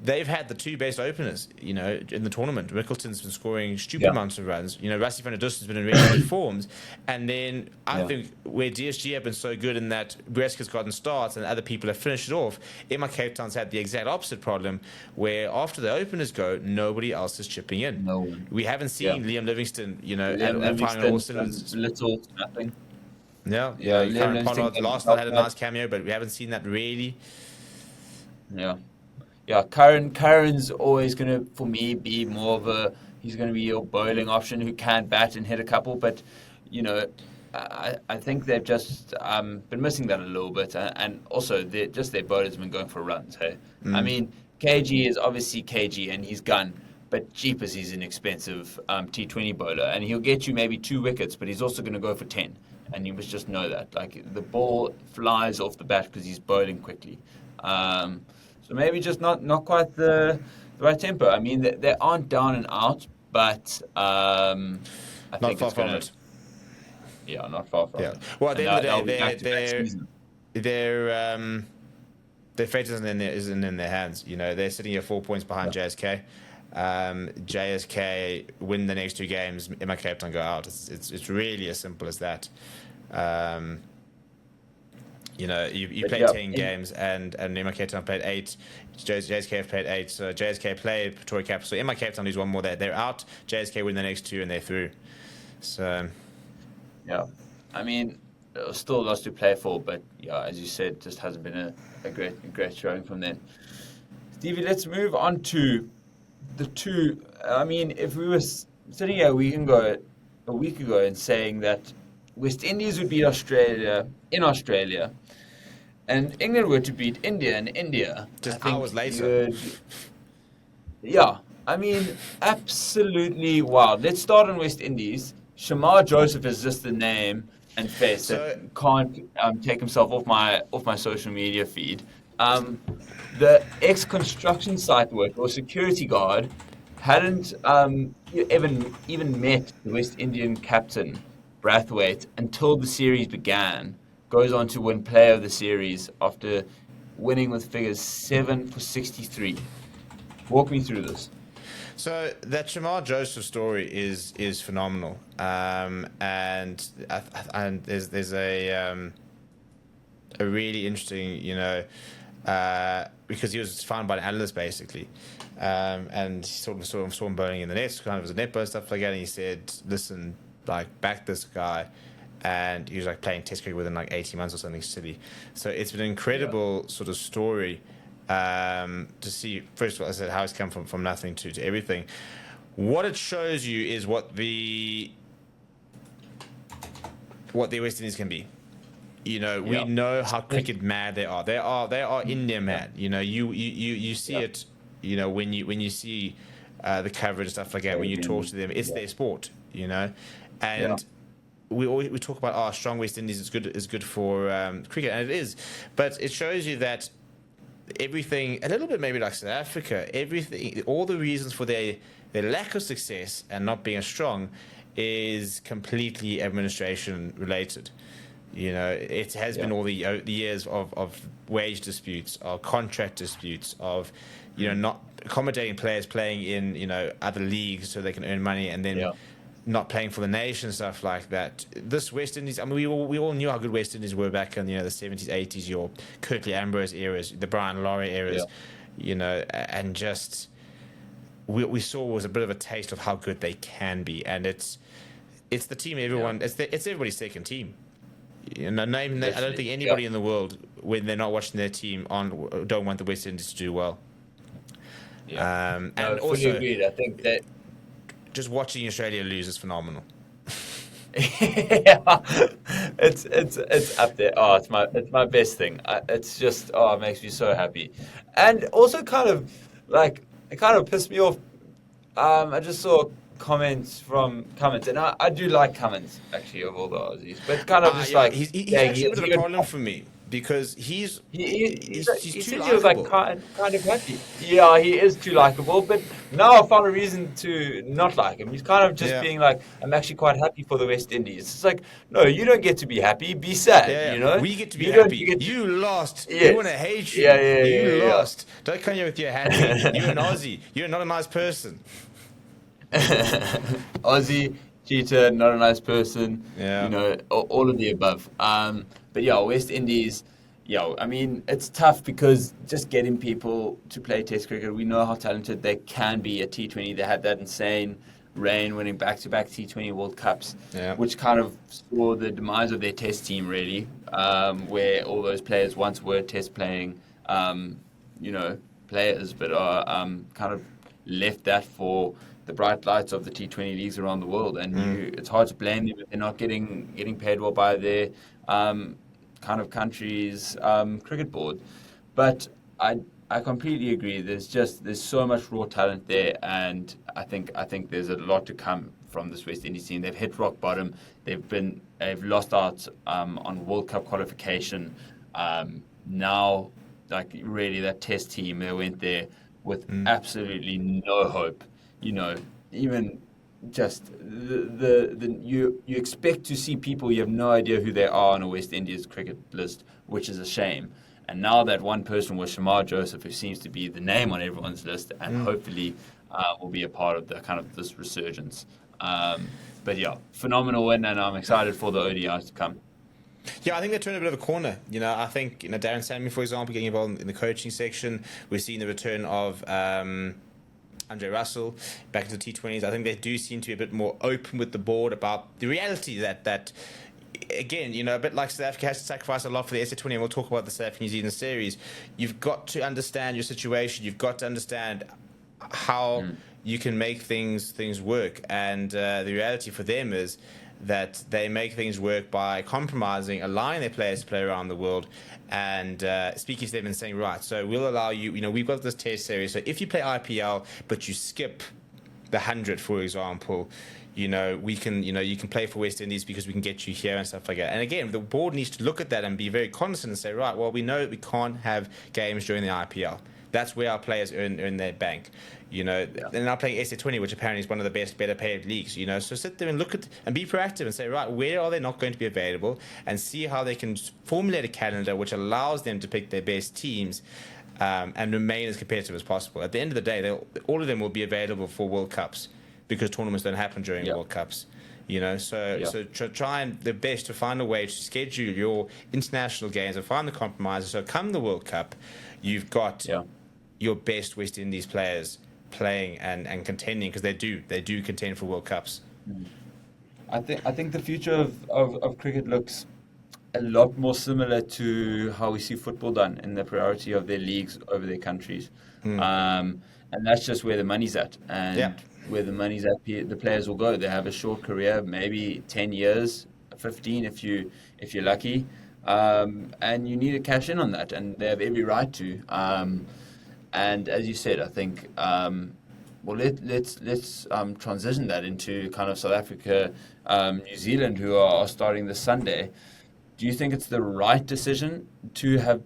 They've had the 2 best openers, in the tournament. Rickleton's been scoring stupid amounts of runs. Rusty van der Dussen has been in really good forms. And then I think where DSG have been so good in that Breeske's gotten starts and other people have finished it off, MI Cape Town's had the exact opposite problem, where after the openers go, nobody else is chipping in. No one. We haven't seen Liam Livingston, and firing all cylinders. Little, nothing. Yeah. Karen Pollard last night had a nice cameo, but we haven't seen that really. Yeah, Curran's always going to, for me, be more of he's going to be your bowling option who can bat and hit a couple. But, I think they've just been missing that a little bit. And also, their bowlers have been going for runs. Hey? I mean, KG is obviously KG and he's gun. But jeepers, he's an expensive T20 bowler. And he'll get you maybe 2 wickets, but he's also going to go for 10. And you must just know that. Like, the ball flies off the bat because he's bowling quickly. So maybe just not quite the right tempo. I mean, they aren't down and out, but I think it's going to... Yeah, not far from it. Well, at the end of the day, their fate isn't in their hands. They're sitting here 4 points behind JSK. JSK win the next 2 games, Emma Cape Town go out. It's really as simple as that. You play 10 games, and Emma Cape Town played 8. JSK have played 8. So JSK play Pretoria Capital. So Emma Cape Town lose 1 more. They're out. JSK win the next 2, and they're through. So, yeah, I mean, still lots to play for, but yeah, as you said, just hasn't been a great showing from them. Stevie, let's move on to the 2. I mean, if we were sitting here a week ago and saying that West Indies would beat Australia in Australia, and England were to beat India in India, just hours later. Yeah, I mean, absolutely wild. Let's start on West Indies. Shamar Joseph is just the name and face that can't take himself off my social media feed. The ex-construction site worker or security guard hadn't even met the West Indian captain, Brathwaite, until the series began. Goes on to win Player of the Series after winning with figures 7 for 63. Walk me through this. So that Shamar Joseph story is phenomenal, and there's a really interesting, because he was found by an analyst basically, and he sort of saw him bowling in the net, kind of as a net bowler, stuff like that, and he said, listen, like, back this guy. And he was like playing Test cricket within like 18 months or something silly. So it's been an incredible sort of story to see. First of all, I said how it's come from nothing to everything. What it shows you is what the West Indies can be. We know how cricket mad they are. They are India mad. You see it. When you see the coverage and stuff like that. When you talk to them, it's their sport. And. We talk about strong West Indies is good for cricket, and it is, but it shows you that everything, a little bit maybe like South Africa, everything, all the reasons for their lack of success and not being as strong is completely administration related. It has been all the years of wage disputes, of contract disputes, of not accommodating players playing in other leagues so they can earn money, and then. Not playing for the nation, stuff like that. This West Indies, I mean, we all knew how good West Indies were back in the 70s, 80s, your Kirkley Ambrose eras, the Brian Laurie eras, and just we saw was a bit of a taste of how good they can be, and it's the team everyone it's everybody's second team. I don't think anybody in the world, when they're not watching their team don't want the West Indies to do well. And fully also agreed. I think that. Just watching Australia lose is phenomenal. Yeah, it's up there. Oh, it's my best thing. It's just it makes me so happy, and also it kind of pissed me off. I just saw comments, and I do like Cummins actually of all the Aussies, but kind of just he's actually a bit of a problem for me. Because he's too likable. He was like kind of happy. Yeah, he is too likable. But now I found a reason to not like him. He's kind of just being like, I'm actually quite happy for the West Indies. It's like, no, you don't get to be happy. Be sad. We get to be happy. You lost. Yes. You want to hate you. You lost. Don't come here with your happy. You're an Aussie. You're not a nice person. Aussie, cheater, not a nice person. Yeah. All of the above. But yeah, West Indies, I mean, it's tough because just getting people to play Test cricket, we know how talented they can be at T20. They had that insane reign winning back-to-back T20 World Cups, which kind of saw the demise of their Test team, really, where all those players once were Test playing, players, but are kind of left that for the bright lights of the T20 leagues around the world. And it's hard to blame them if they're not getting paid well by their kind of country's cricket board. But I completely agree. There's so much raw talent there, and I think there's a lot to come from this West Indies team. They've hit rock bottom. They've lost out on World Cup qualification. Now, like, really, that Test team, they went there with absolutely no hope. Even just you expect to see people you have no idea who they are on a West Indies cricket list, which is a shame. And now that one person was Shamar Joseph, who seems to be the name on everyone's list, and hopefully will be a part of the kind of this resurgence. But yeah, phenomenal win, and I'm excited for the ODIs to come. Yeah, I think they turned a bit of a corner. I think Darren Samuel, for example, getting involved in the coaching section. We're seeing the return of Andre Russell back into the T20s. I think they do seem to be a bit more open with the board about the reality that again, a bit like South Africa has to sacrifice a lot for the SA20, and we'll talk about the South Africa New Zealand series. You've got to understand your situation. You've got to understand how you can make things work. And the reality for them is that they make things work by compromising, allowing their players to play around the world, and speaking to them and saying, right, so we'll allow you, we've got this test series, so if you play IPL, but you skip the 100, for example, we can, you can play for West Indies because we can get you here and stuff like that. And again, the board needs to look at that and be very cognizant and say, right, well, we know that we can't have games during the IPL. That's where our players earn their bank. They're now playing SA20, which apparently is one of the better paid leagues. So sit there and look at and be proactive and say, right, where are they not going to be available, and see how they can formulate a calendar which allows them to pick their best teams and remain as competitive as possible. At the end of the day, all of them will be available for World Cups because tournaments don't happen during World Cups. So try and the best to find a way to schedule your international games and find the compromises. So come the World Cup, you've got your best West Indies players playing and contending, because they do contend for World Cups. I think the future of cricket looks a lot more similar to how we see football done, in the priority of their leagues over their countries. And that's just where the money's at. And where the money's at, the players will go. They have a short career, maybe 10 years, 15 if you're lucky. And you need to cash in on that, and they have every right to. And as you said, I think, let's transition that into kind of South Africa, New Zealand, who are starting this Sunday. Do you think it's the right decision to have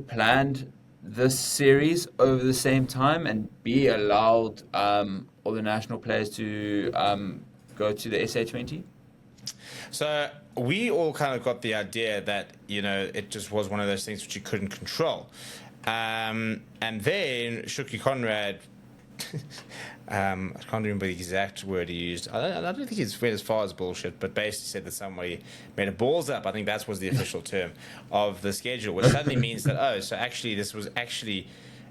planned this series over the same time, and B, allowed all the national players to go to the SA20? So we all kind of got the idea that, it just was one of those things which you couldn't control. And then Shuki Conrad, I can't remember the exact word he used. I don't think he's went as far as bullshit, but basically said that somebody made a balls up. I think that was the official term of the schedule, which suddenly means that, so actually this was actually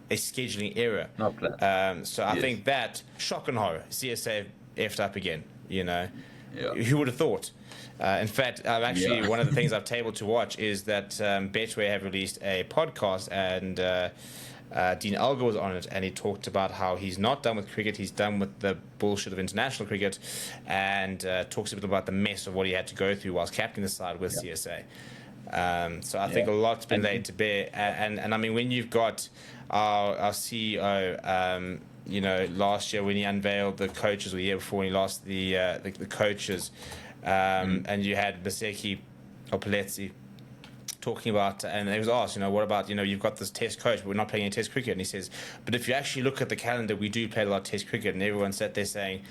a scheduling error. Not planned. So I think that, shock and horror, CSA effed up again, Yeah. Who would have thought? In fact, one of the things I've tabled to watch is that Betway have released a podcast, and Dean Elgar was on it, and he talked about how he's not done with cricket, he's done with the bullshit of international cricket, and talks a bit about the mess of what he had to go through whilst captaining the side with CSA. So I think a lot's been laid to bear, and I mean, when you've got our CEO, last year when he unveiled the coaches, or the year before when he lost the coaches, and you had Baseki Opelezi talking about, and he was asked, what about, you've got this test coach, but we're not playing any test cricket. And he says, but if you actually look at the calendar, we do play a lot of test cricket. And everyone sat there saying,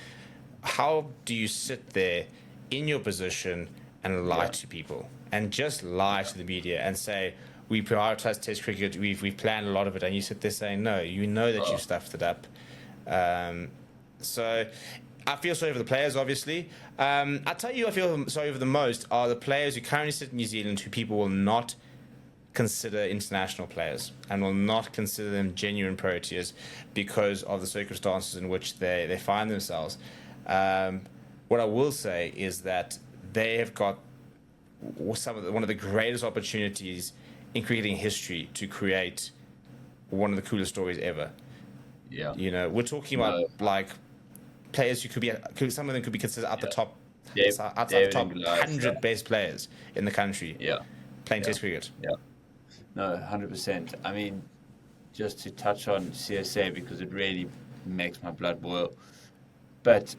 how do you sit there in your position and lie to people, and just lie to the media and say, we prioritize test cricket, we've planned a lot of it, and you sit there saying, no, you know that you've stuffed it up. So I feel sorry for the players, obviously. I tell you, I feel sorry for the most are the players who currently sit in New Zealand, who people will not consider international players and will not consider them genuine Proteas because of the circumstances in which they find themselves. What I will say is that they have got one of the greatest opportunities in cricketing history to create one of the coolest stories ever. Yeah. We're talking about like players who some of them could be considered at the top, outside the top 100 best players in the country. Playing Test cricket. No, 100%. I mean, just to touch on CSA, because it really makes my blood boil. But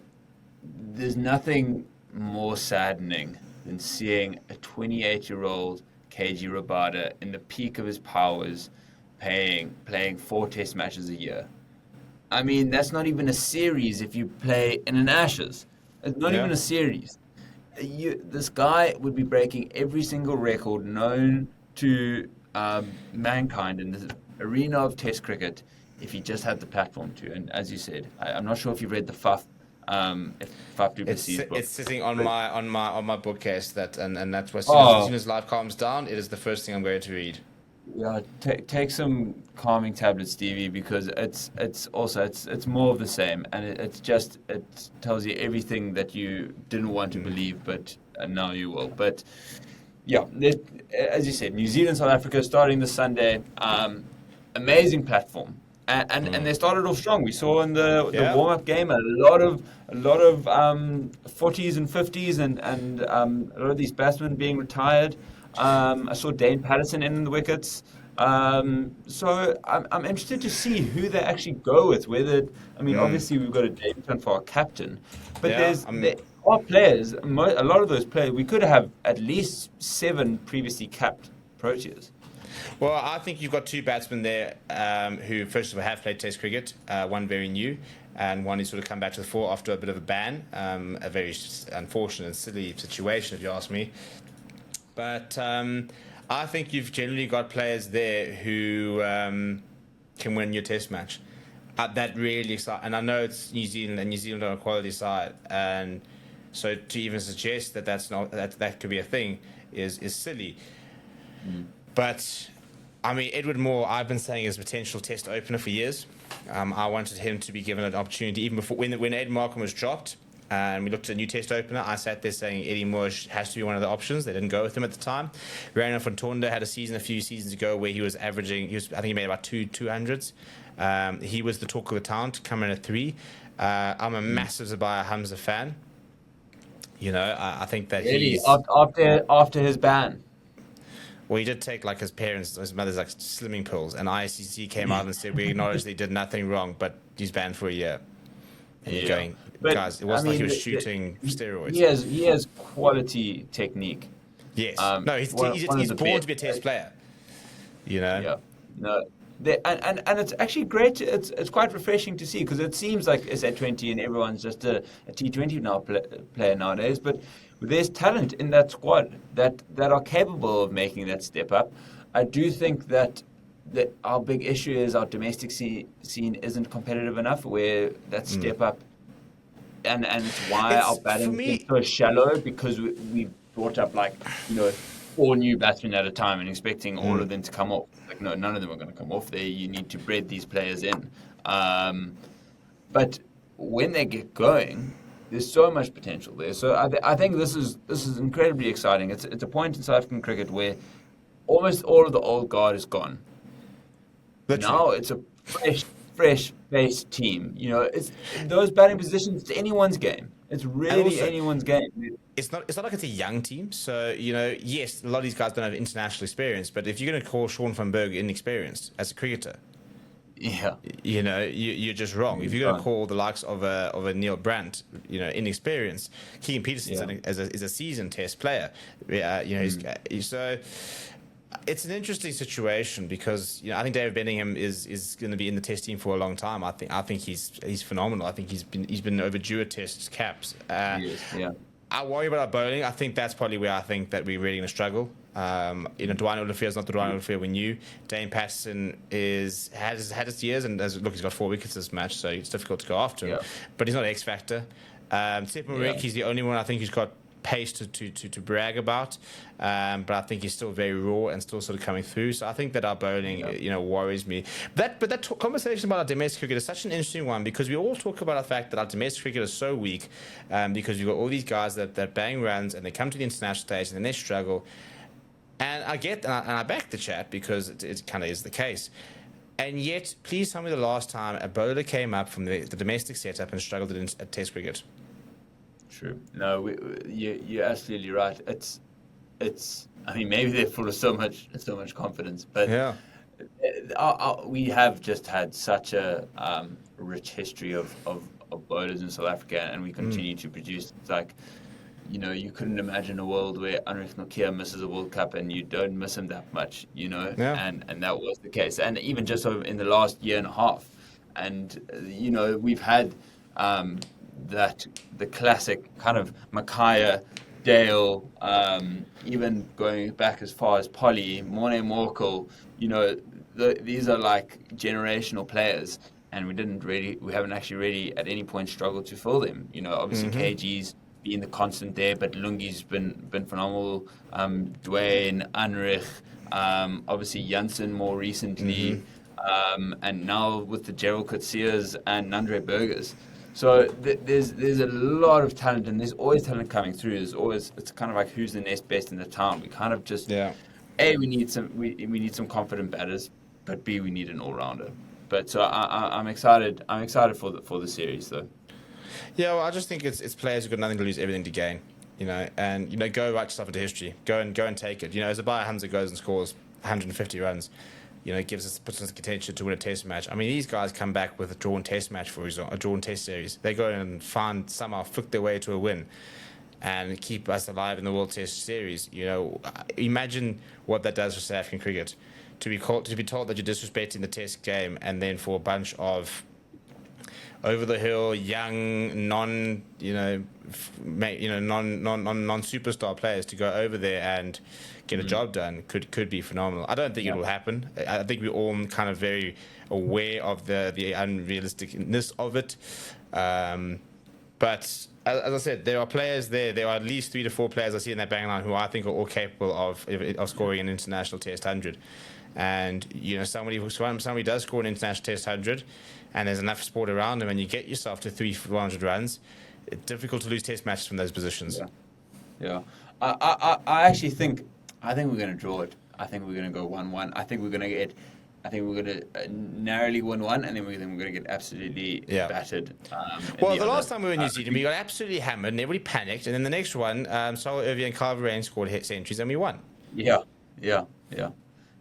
there's nothing more saddening than seeing a 28-year-old KG Rabada in the peak of his powers playing 4 test matches a year. I mean, that's not even a series if you play in an Ashes. It's not even a series. This guy would be breaking every single record known to mankind in the arena of test cricket if he just had the platform to. And as you said, I'm not sure if you read the Faf du Plessis book. It's sitting on my bookcase, and that's where as soon as life calms down, it is the first thing I'm going to read. Yeah, take some calming tablets, Stevie, because it's more of the same, and it tells you everything that you didn't want to believe, but now you will. But yeah, as you said, New Zealand, South Africa starting this Sunday, amazing platform, and they started off strong. We saw in the warm up game a lot of 40s and 50s, and a lot of these batsmen being retired. I saw Dane Patterson in the wickets. So I'm interested to see who they actually go with. Obviously we've got a debutant for our captain, but there are players. A lot of those players, we could have at least 7 previously capped Proteas. Well, I think you've got 2 batsmen there who, first of all, have played Test cricket. One very new, and one who's sort of come back to the fore after a bit of a ban. A very unfortunate and silly situation, if you ask me. But I think you've generally got players there who can win your Test match. That really excites, and I know it's New Zealand, and New Zealand are a quality side, and so to even suggest that could be a thing is silly. But I mean, Edward Moore, I've been saying is a potential Test opener for years. I wanted him to be given an opportunity even before when Ed Markham was dropped. And we looked at a new Test opener. I sat there saying Eddie Moore has to be one of the options. They didn't go with him at the time. Rana Fontonda had a few seasons ago where he was averaging. I think he made about 200s. He was the talk of the town to come in at 3. I'm a massive Zabaya Hamza fan. You know, I think that he's after his ban. Well, he did take his mother's slimming pills, and ICC came out and said we acknowledge they did nothing wrong, but he's banned for a year. And you're going, guys, it wasn't like he was shooting steroids. He has quality technique. Yes. He's born to be a Test player. You know. Yeah. No. And it's actually great. It's quite refreshing to see, because it seems like SA20 and everyone's just a T20 player nowadays. But there's talent in that squad that are capable of making that step up. I do think that our big issue is our domestic scene isn't competitive enough, where that step up, and it's why our batting is so shallow, because we brought up 4 new batsmen at a time and expecting all of them to come off. No, none of them are going to come off there. You need to breed these players in. But when they get going, there's so much potential there. So I think this is incredibly exciting. It's a point in South African cricket where almost all of the old guard is gone. Literally. Now it's a fresh-based team. You know, those batting positions. It's anyone's game. It's really anyone's game. It's not like it's a young team. So, you know, yes, a lot of these guys don't have international experience, but if you're going to call Sean van Berg inexperienced as a cricketer, you know, you're just wrong. If you're going to call the likes of a Neil Brandt, you know, inexperienced, Keegan Peterson is a seasoned Test player. You know, so it's an interesting situation, because I think David Benningham is going to be in the Test team for a long time. I think he's phenomenal. I think he's been overdue a Test caps. I worry about our bowling. I think that's probably where I think that we're really going to struggle. Dwayne Olivier is not the Dwayne Olivier we knew. Dane Patterson has had his years, and he's got 4 wickets this match, so it's difficult to go after him. But he's not X factor. Sepa he's the only one I think who's got pace to brag about, but I think he's still very raw and still sort of coming through. So I think that our bowling, worries me. But that conversation about our domestic cricket is such an interesting one, because we all talk about the fact that our domestic cricket is so weak, because you've got all these guys that bang runs and they come to the international stage and then they struggle. And I back the chat, because it kind of is the case. And yet, please tell me the last time a bowler came up from the domestic setup and struggled at Test cricket. True. No, you're absolutely right. It's. I mean, maybe they're full of so much confidence, but we have just had such a rich history of bowlers in South Africa, and we continue to produce. It's like, you couldn't imagine a world where Anrich Nokia misses a World Cup and you don't miss him that much, and that was the case. And even just in the last year and a half, and we've had. The classic kind of Makaya, Dale, even going back as far as Polly, Morne Morkel, these are like generational players, and we haven't actually really at any point struggled to fill them. Obviously KG's been the constant there, but Lungi's been phenomenal. Dwayne, Anrich, obviously Janssen more recently, and now with the Gerald Coetzee and Nandre Burgers. So there's a lot of talent, and there's always talent coming through. It's kind of like who's the next best in the town. We kind of just A, we need some confident batters, but B, we need an all rounder. But so I'm excited. I'm excited for the series though. Yeah, well, I just think it's players who've got nothing to lose, everything to gain. And go write yourself into history. Go and take it. As Abaya Hamza goes and scores 150 runs, puts us in contention to win a test match. I mean, these guys come back with a drawn test match, for example, a drawn test series. They go and somehow flick their way to a win and keep us alive in the World Test Series. Imagine what that does for South African cricket. To be told that you're disrespecting the Test game, and then for a bunch of over the hill, young, non-superstar players to go over there and get a job done could be phenomenal. I don't think it will happen. I think we're all kind of very aware of the unrealisticness of it. But as I said, there are players there. There are at least 3 to 4 players I see in that bang line who I think are all capable of scoring an international Test 100. And somebody does score an international Test 100, and there's enough sport around them, and you get yourself to 300-400 runs. It's difficult to lose Test matches from those positions. Yeah. I actually think we're going to draw it. I think we're going to go 1-1. I think we're going to narrowly win one, and then we're going to get absolutely battered. Well, the last time we were in New Zealand, we got absolutely hammered, and everybody panicked. And then the next one, Saul Irving and Carver Rain scored centuries, and we won. Yeah.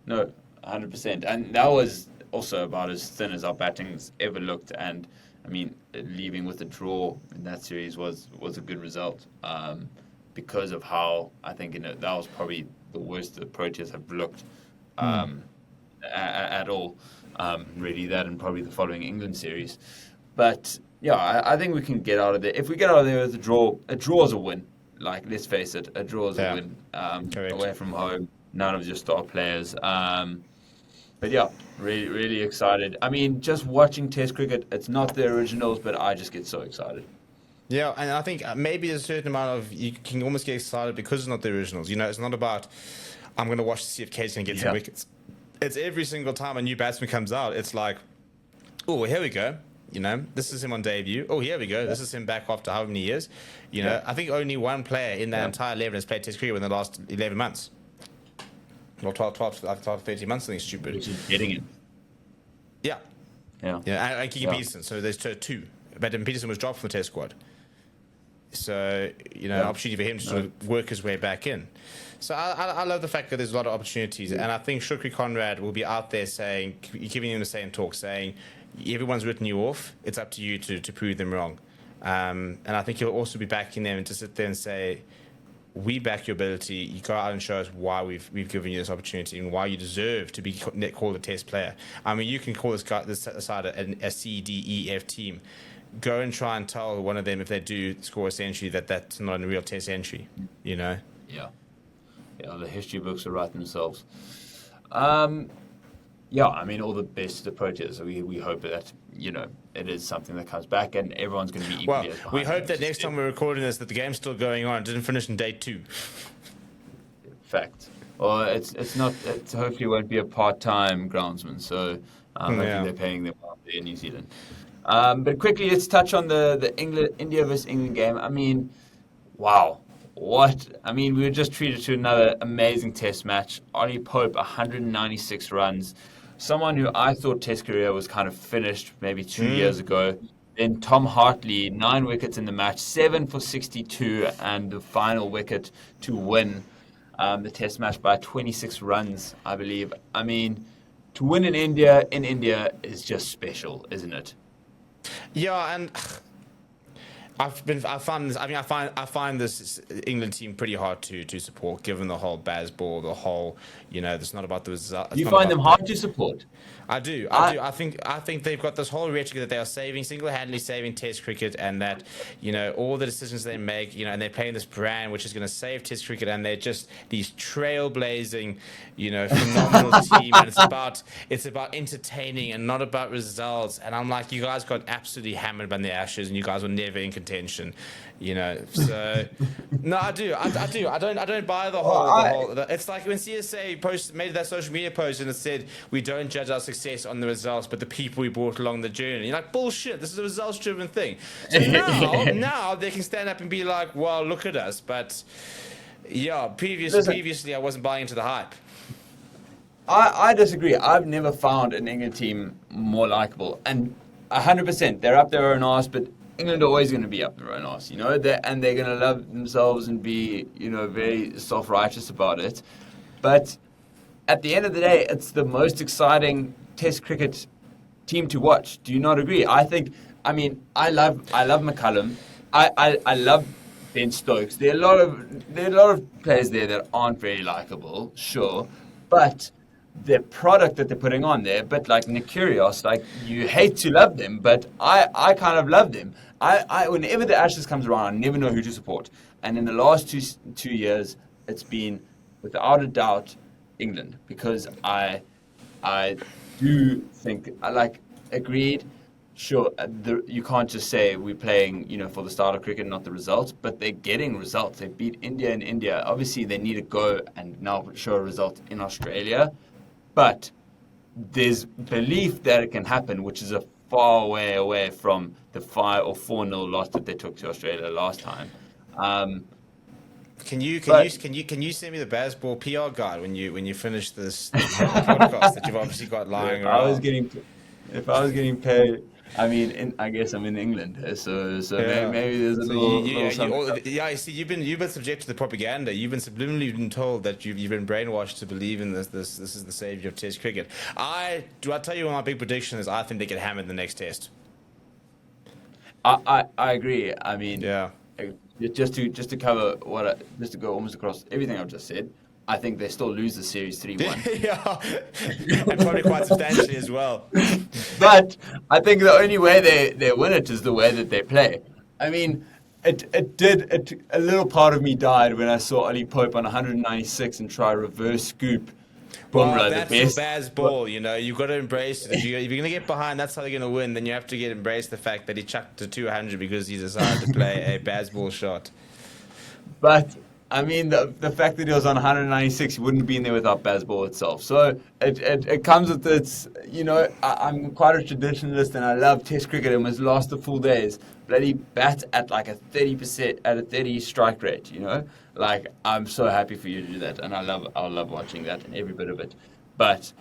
No, 100%. And that was also about as thin as our batting's ever looked. And, I mean, leaving with a draw in that series was a good result because of how, I think, that was probably the worst the Proteas have looked at all. Really, that and probably the following England series. But, yeah, I think we can get out of there. If we get out of there with a draw is a win. Like, let's face it, a draw is a win. Away from home. None of your star players. But yeah, really, really excited. I mean, just watching Test cricket, it's not the originals, but I just get so excited. Yeah, and I think maybe there's a certain amount of, you can almost get excited because it's not the originals. It's not about, I'm going to watch to see if Kate's going to get some wickets. It's every single time a new batsman comes out, it's like, oh, here we go. This is him on debut. Oh, here we go. This is him back after how many years? I think only one player in that entire 11 has played Test cricket in the last 11 months. Well, 12, 13 months, something stupid. Which is getting it. Yeah. And Kiki Peterson. So there's 2. But Peterson was dropped from the Test squad. So, opportunity for him to sort of work his way back in. So I love the fact that there's a lot of opportunities. And I think Shukri Conrad will be out there saying, giving him the same talk, saying, everyone's written you off. It's up to you to prove them wrong. And I think he'll also be backing them to sit there and say, we back your ability. You go out and show us why we've given you this opportunity and why you deserve to be called a Test player. I mean, you can call this side a C, D, E, F team. Go and try and tell one of them if they do score a century that's not a real Test entry. Yeah, the history books will write themselves. Yeah, I mean, all the best to the Proteas. We hope that, it is something that comes back and everyone's going to be equally as behind. We hope that next time we're recording this, that the game's still going on. It didn't finish in day 2. Fact. Well, it's not. It hopefully won't be a part-time groundsman. So hopefully they're paying them well in New Zealand. But quickly, let's touch on the India versus England game. I mean, wow. What? I mean, we were just treated to another amazing Test match. Ollie Pope, 196 runs. Someone who I thought Test career was kind of finished maybe 2 years ago. Then Tom Hartley, 9 wickets in the match, 7 for 62, and the final wicket to win the Test match by 26 runs, I believe. I mean, to win in India is just special, isn't it? Yeah, and I find this England team pretty hard to support, given the whole Bazball, the whole, it's not about the result. You find them hard to support? I do. I think they've got this whole rhetoric that they are single-handedly saving Test cricket, and that all the decisions they make, and they're playing this brand which is going to save Test cricket, and they're just these trailblazing, phenomenal team, and it's about entertaining and not about results. And I'm like, you guys got absolutely hammered by the Ashes, and you guys were never in contention. So no, I do. I don't buy the whole. It's like when CSA made that social media post and it said we don't judge our success on the results, but the people we brought along the journey. You're like, bullshit. This is a results-driven thing. So now they can stand up and be like, well, look at us. But yeah, previously I wasn't buying into the hype. I disagree. I've never found an England team more likable, and 100% they're up their own arse, but England are always going to be up their own arse, and they're going to love themselves and be, very self-righteous about it. But at the end of the day, it's the most exciting Test cricket team to watch. Do you not agree? I love McCullum. I love Ben Stokes. There are a lot of players there that aren't very likable, sure, but the product that they're putting on there, but like Nick Kyrgios, like you hate to love them, but I kind of love them. I whenever the Ashes comes around, I never know who to support. And in the last two years, it's been without a doubt England, because I do think agreed. Sure, you can't just say we're playing, for the style of cricket, not the results, but they're getting results. They beat India in India. Obviously, they need to go and now show a result in Australia. But there's belief that it can happen, which is a far way away from the 5 or 4-0 loss that they took to Australia last time. Can you send me the Bazball PR guide when you finish this podcast that you've obviously got lying around? If I was getting paid, I guess I'm in England, so yeah. Maybe there's a little something. I see. You've been subject to the propaganda. You've been subliminally been told that you've been brainwashed to believe in this. This is the savior of Test cricket. I'll tell you what my big prediction is. I think they get hammered in the next Test. I agree. Yeah. Just to cover just to go almost across everything I've just said. I think they still lose the series 3-1. Yeah, and probably quite substantially as well. But I think the only way they win it is the way that they play. A little part of me died when I saw Ollie Pope on 196 and try reverse scoop. Well, that's the Bazball, You've got to embrace it. If you're going to get behind, that's how they're going to win. Then you have to embrace the fact that he chucked to 200 because he decided to play a Bazball shot. But the fact that he was on 196, he wouldn't have been there without Bazball itself. So it comes with its, I'm quite a traditionalist and I love Test cricket and must last the full days. Bloody bat at like a 30%, at a 30 strike rate, I'm so happy for you to do that, and I love watching that and every bit of it. But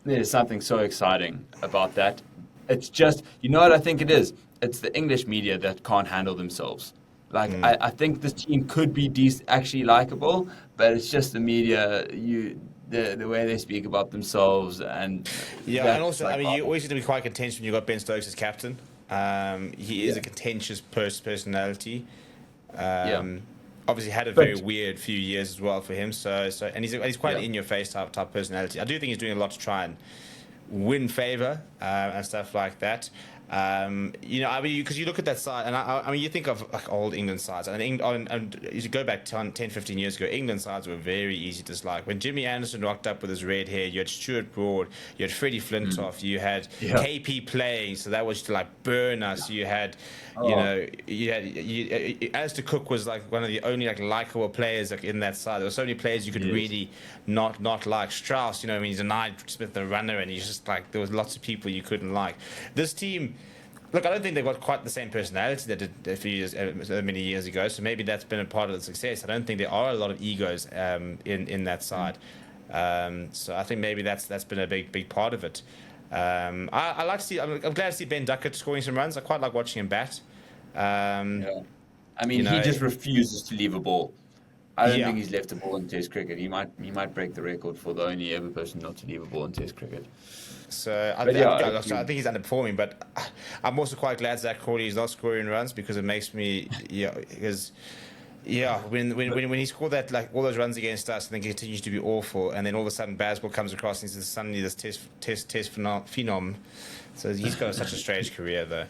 there's something so exciting about that. It's just, what I think it is? It's the English media that can't handle themselves. I think this team could be actually likable, but it's just the media, the way they speak about themselves. And yeah, and also, you always need to be quite contentious when you've got Ben Stokes as captain. He is a contentious personality. Obviously had a very weird few years as well for him. And he's quite an in-your-face type personality. I do think he's doing a lot to try and win favour and stuff like that. Because you look at that side, and you think of like old England sides, and you go back 10, 15 years ago, England sides were very easy to dislike. When Jimmy Anderson rocked up with his red hair, you had Stuart Broad, you had Freddie Flintoff, you had KP playing, so that was to burn us. You had, Alistair Cook was like one of the only likable players in that side. There were so many players you could really not like. Strauss, he denied Smith the runner, and he's just there was lots of people you couldn't like. This team. Look, I don't think they've got quite the same personality that did many years ago, so maybe that's been a part of the success. I don't think there are a lot of egos in that side. So I think maybe that's been a big part of it. I like to see. I'm glad to see Ben Duckett scoring some runs. I quite like watching him bat. He just refuses to leave a ball. I don't Yeah. think he's left a ball in Test cricket. He might break the record for the only ever person not to leave a ball in Test cricket. So But yeah, I think he's underperforming, but I'm also quite glad Zach Crawley is not scoring runs because it makes me when he scored that, like, all those runs against us, and then continues to be awful, and then all of a sudden Basball comes across and he's suddenly this test phenom. So he's got such a strange career though.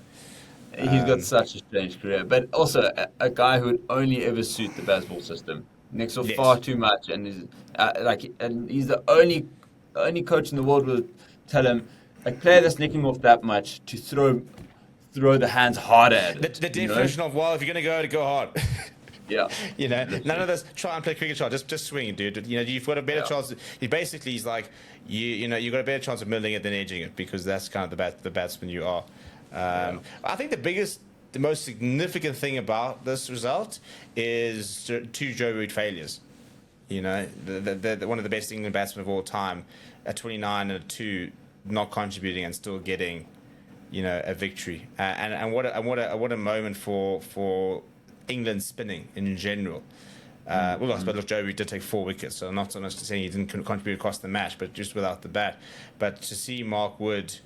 he's got such a strange career. But also a guy who would only ever suit the baseball system. Next off far Yes. too much, and he's the only coach in the world will tell him, a player that's nicking off that much to throw the hands harder at it. The definition of, well, if you're gonna go hard. Yeah. None of this try and play cricket shot. Just swing it, dude. You've got a better chance. He's like, you've got a better chance of middling it than edging it because that's kind of the batsman you are. I think the most significant thing about this result is two Joe Root failures. The one of the best England batsmen of all time, at 29 and a 2, not contributing and still getting, a victory. And what a moment for England spinning in general. Well, I suppose, look, Joe Root did take 4 wickets, so I'm not so much to say he didn't contribute across the match, but just without the bat. But to see Mark Wood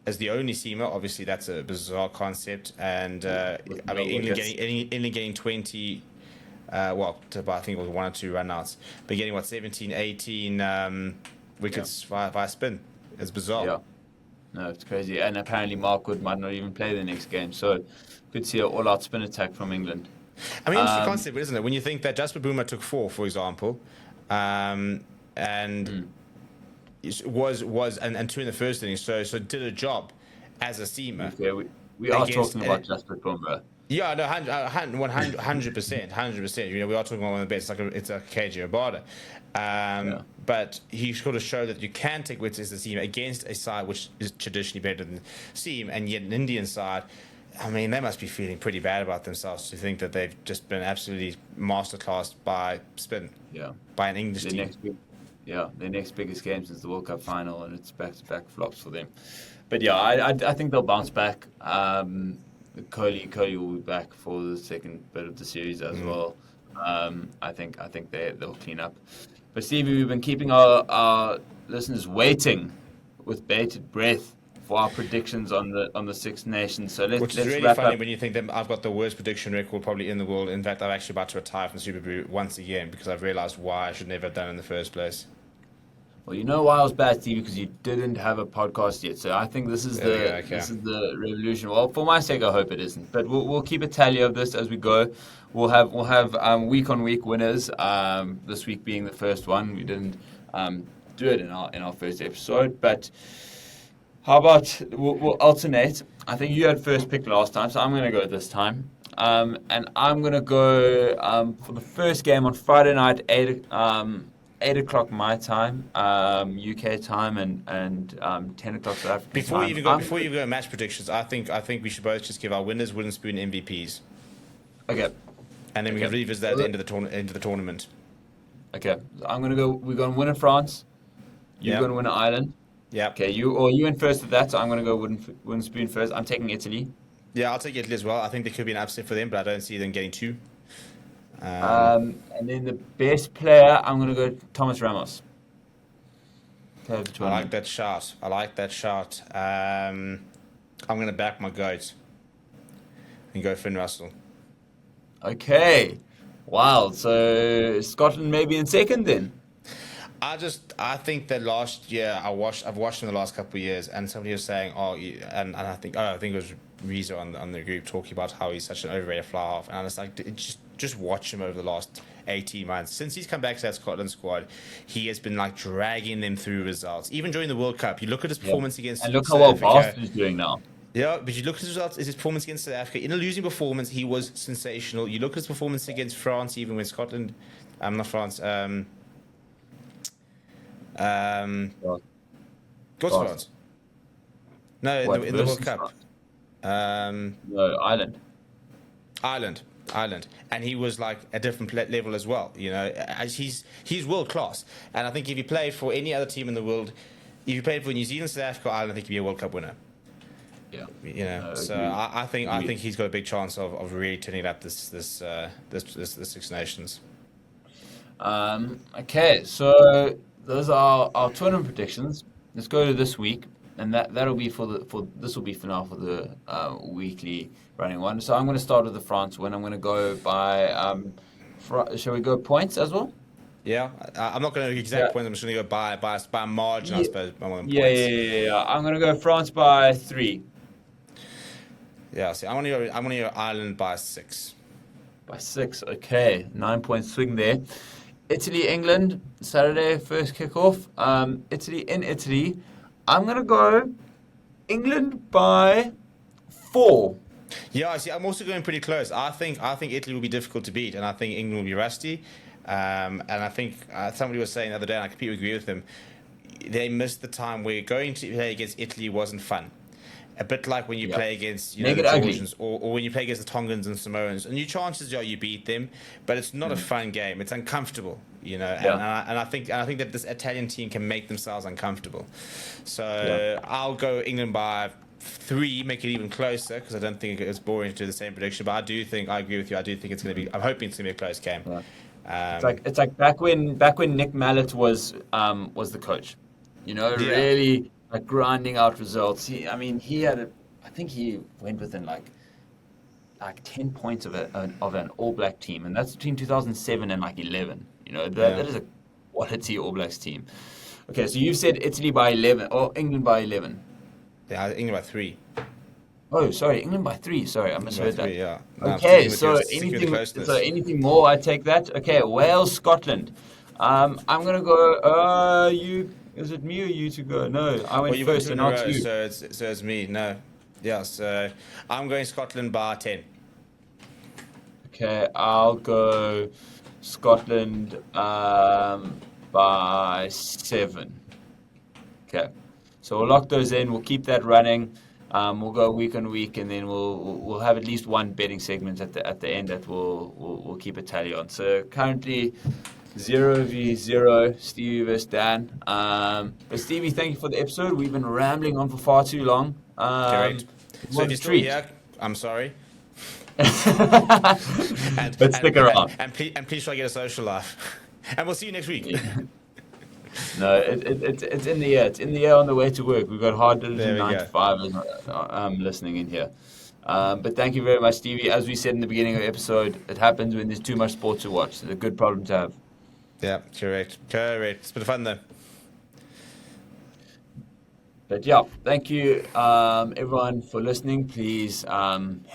as the only seamer, obviously that's a bizarre concept. And England getting 20, I think it was 1 or 2 run-outs, but getting 17, 18 wickets via spin. It's bizarre. Yeah. No, it's crazy. And apparently Mark Wood might not even play the next game. So could see an all-out spin attack from England. Interesting concept, isn't it? When you think that Jasper Boomer took 4, for example, and was 2 in the first inning, so did a job as a seamer. Okay, we are talking about Jasper Boomer. Yeah, no, 100%, 100%. We are talking about one of the best. It's a KJ Abada. But he sort of showed that you can take wickets as a seam against a side which is traditionally better than seam, and yet an Indian side, they must be feeling pretty bad about themselves to think that they've just been absolutely masterclassed by spin. Yeah. By an English team. Their next biggest game since the World Cup final, and it's back-to-back flops for them. But yeah, I think they'll bounce back. Currie will be back for the second bit of the series as well. I think they'll clean up. But Stevie, we've been keeping our listeners waiting with bated breath for our predictions on the Six Nations. So Which is let's really wrap funny up. when you think that I've got the worst prediction record probably in the world. In fact, I'm actually about to retire from SUPERBRU once again because I've realised why I should never have done it in the first place. Well, you know why I was bad, Stevie, because you didn't have a podcast yet. So I think this is the revolution. Well, for my sake, I hope it isn't. But we'll keep a tally of this as we go. We'll have week on week winners. This week being the first one. We didn't do it in our first episode, but how about we'll alternate? I think you had first pick last time, so I'm going to go this time. And I'm going to go for the first game on Friday night, 8 o'clock my time, UK time, and 10 o'clock South African time. Before you go match predictions, I think we should both just give our winners, wooden spoon, MVPs. Okay. And then we can revisit that at the end of the tournament. Okay. I'm gonna go. We're gonna win in France. You're gonna win in Ireland. Yeah. Okay. You in first at that. So I'm gonna go wooden spoon first. I'm taking Italy. Yeah, I'll take Italy as well. I think there could be an upset for them, but I don't see them getting 2. And then the best player, I'm going to go Thomas Ramos. I like that shot. I'm going to back my goat and go Finn Russell. Okay. Wow. So Scotland maybe in second then? I think that last year I've watched him the last couple of years, and somebody was saying, and I think it was Reza on the group talking about how he's such an overrated fly half, and I was like, just watch him over the last 18 months. Since he's come back to that Scotland squad, he has been like dragging them through results. Even during the World Cup, you look at his performance against and look how well Varsity is doing now. Yeah, but you look at his results, his performance against South Africa. In a losing performance, he was sensational. You look at his performance against France, even when Scotland, not France, what's France? No, in the World Cup. No, Ireland. And he was like a different level as well. He's world class. And I think if you played for any other team in the world, if you played for New Zealand, South Africa, Ireland, I think you'd be a World Cup winner. Yeah. So I think he's got a big chance of really turning up this Six Nations. Okay, so those are our tournament predictions. Let's go to this week, and that'll be for this will be for now for the weekly running one. So I'm going to start with the France one. I'm going to go by shall we go points as well? Yeah, I'm not going to Yeah. exact points. I'm just going to go by margin, I Yeah, suppose. I want yeah, yeah, points. yeah, yeah. I'm going to go France by 3. Yeah, see, I'm going to go Ireland by 6. By 6, okay. 9 point swing there. Italy, England, Saturday, first kickoff. Italy in Italy. I'm going to go England by 4. Yeah, see, I'm also going pretty close. I think Italy will be difficult to beat, and I think England will be rusty. And I think somebody was saying the other day, and I completely agree with them. They missed the time where going to play against Italy wasn't fun. A bit like when you Yep. play against Make the it ugly. Georgians, or when you play against the Tongans and Samoans, and your chances are you beat them, but it's not a fun game. It's uncomfortable, Yeah. and I think that this Italian team can make themselves uncomfortable. So Yeah. I'll go England by 3, make it even closer, because I don't think it's boring to do the same prediction. But I agree with you. I do think it's going to be. I'm hoping it's going to be a close game. Yeah. Um, It's like back when Nick Mallet was the coach. yeah, Really like grinding out results. He had I think he went within like 10 points of an All Black team, and that's between 2007 and like 11. yeah, That is a quality All Blacks team. Okay, so you said Italy by 11 or England by 11. yeah. England by 3. Oh, sorry, England by 3. Sorry, I England by misheard that. 3. Yeah. No, I'm Okay, sticking with the so closeness. anything more, I take that. Okay, Wales, Scotland. I'm gonna go. Is it me or you to go? No, I Well, went you've got first, 2 so in a now it's row, you. so it's me. No, yeah. So I'm going Scotland by 10. Okay, I'll go Scotland by 7. Okay, so we'll lock those in. We'll keep that running. We'll go week on week, and then we'll have at least one betting segment at the end that we'll keep a tally on. So currently 0v0, Stevie versus Dan. But Stevie, thank you for the episode. We've been rambling on for far too long. Correct. It So if was you're a still treat. here, I'm sorry. And But and stick around. and please try to get a social life. And we'll see you next week. No, it's in the air. It's in the air on the way to work. We've got hard There diligent we nine to go. five listening in here. But thank you very much, Stevie. As we said in the beginning of the episode, it happens when there's too much sport to watch. It's a good problem to have. Yeah, correct. It's been fun though. But yeah, thank you, everyone, for listening. Please hit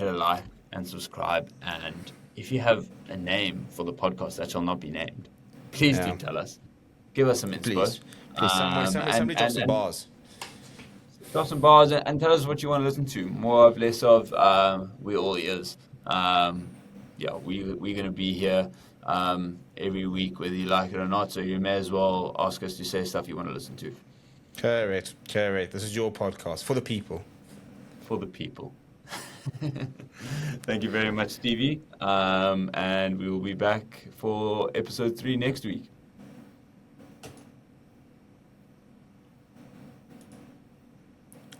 a like and subscribe. And if you have a name for the podcast that shall not be named, please do Yeah, tell us. Give us some inspo. please. Somebody drop some And bars. drop some bars and tell us what you want to listen to. More of, less of. We're all ears. Yeah, we're going to be here every week, whether you like it or not. So you may as well ask us to say stuff you want to listen to Correct. This is your podcast for the people. for the people. Thank you very much, Stevie. And we will be back for episode 3 next week.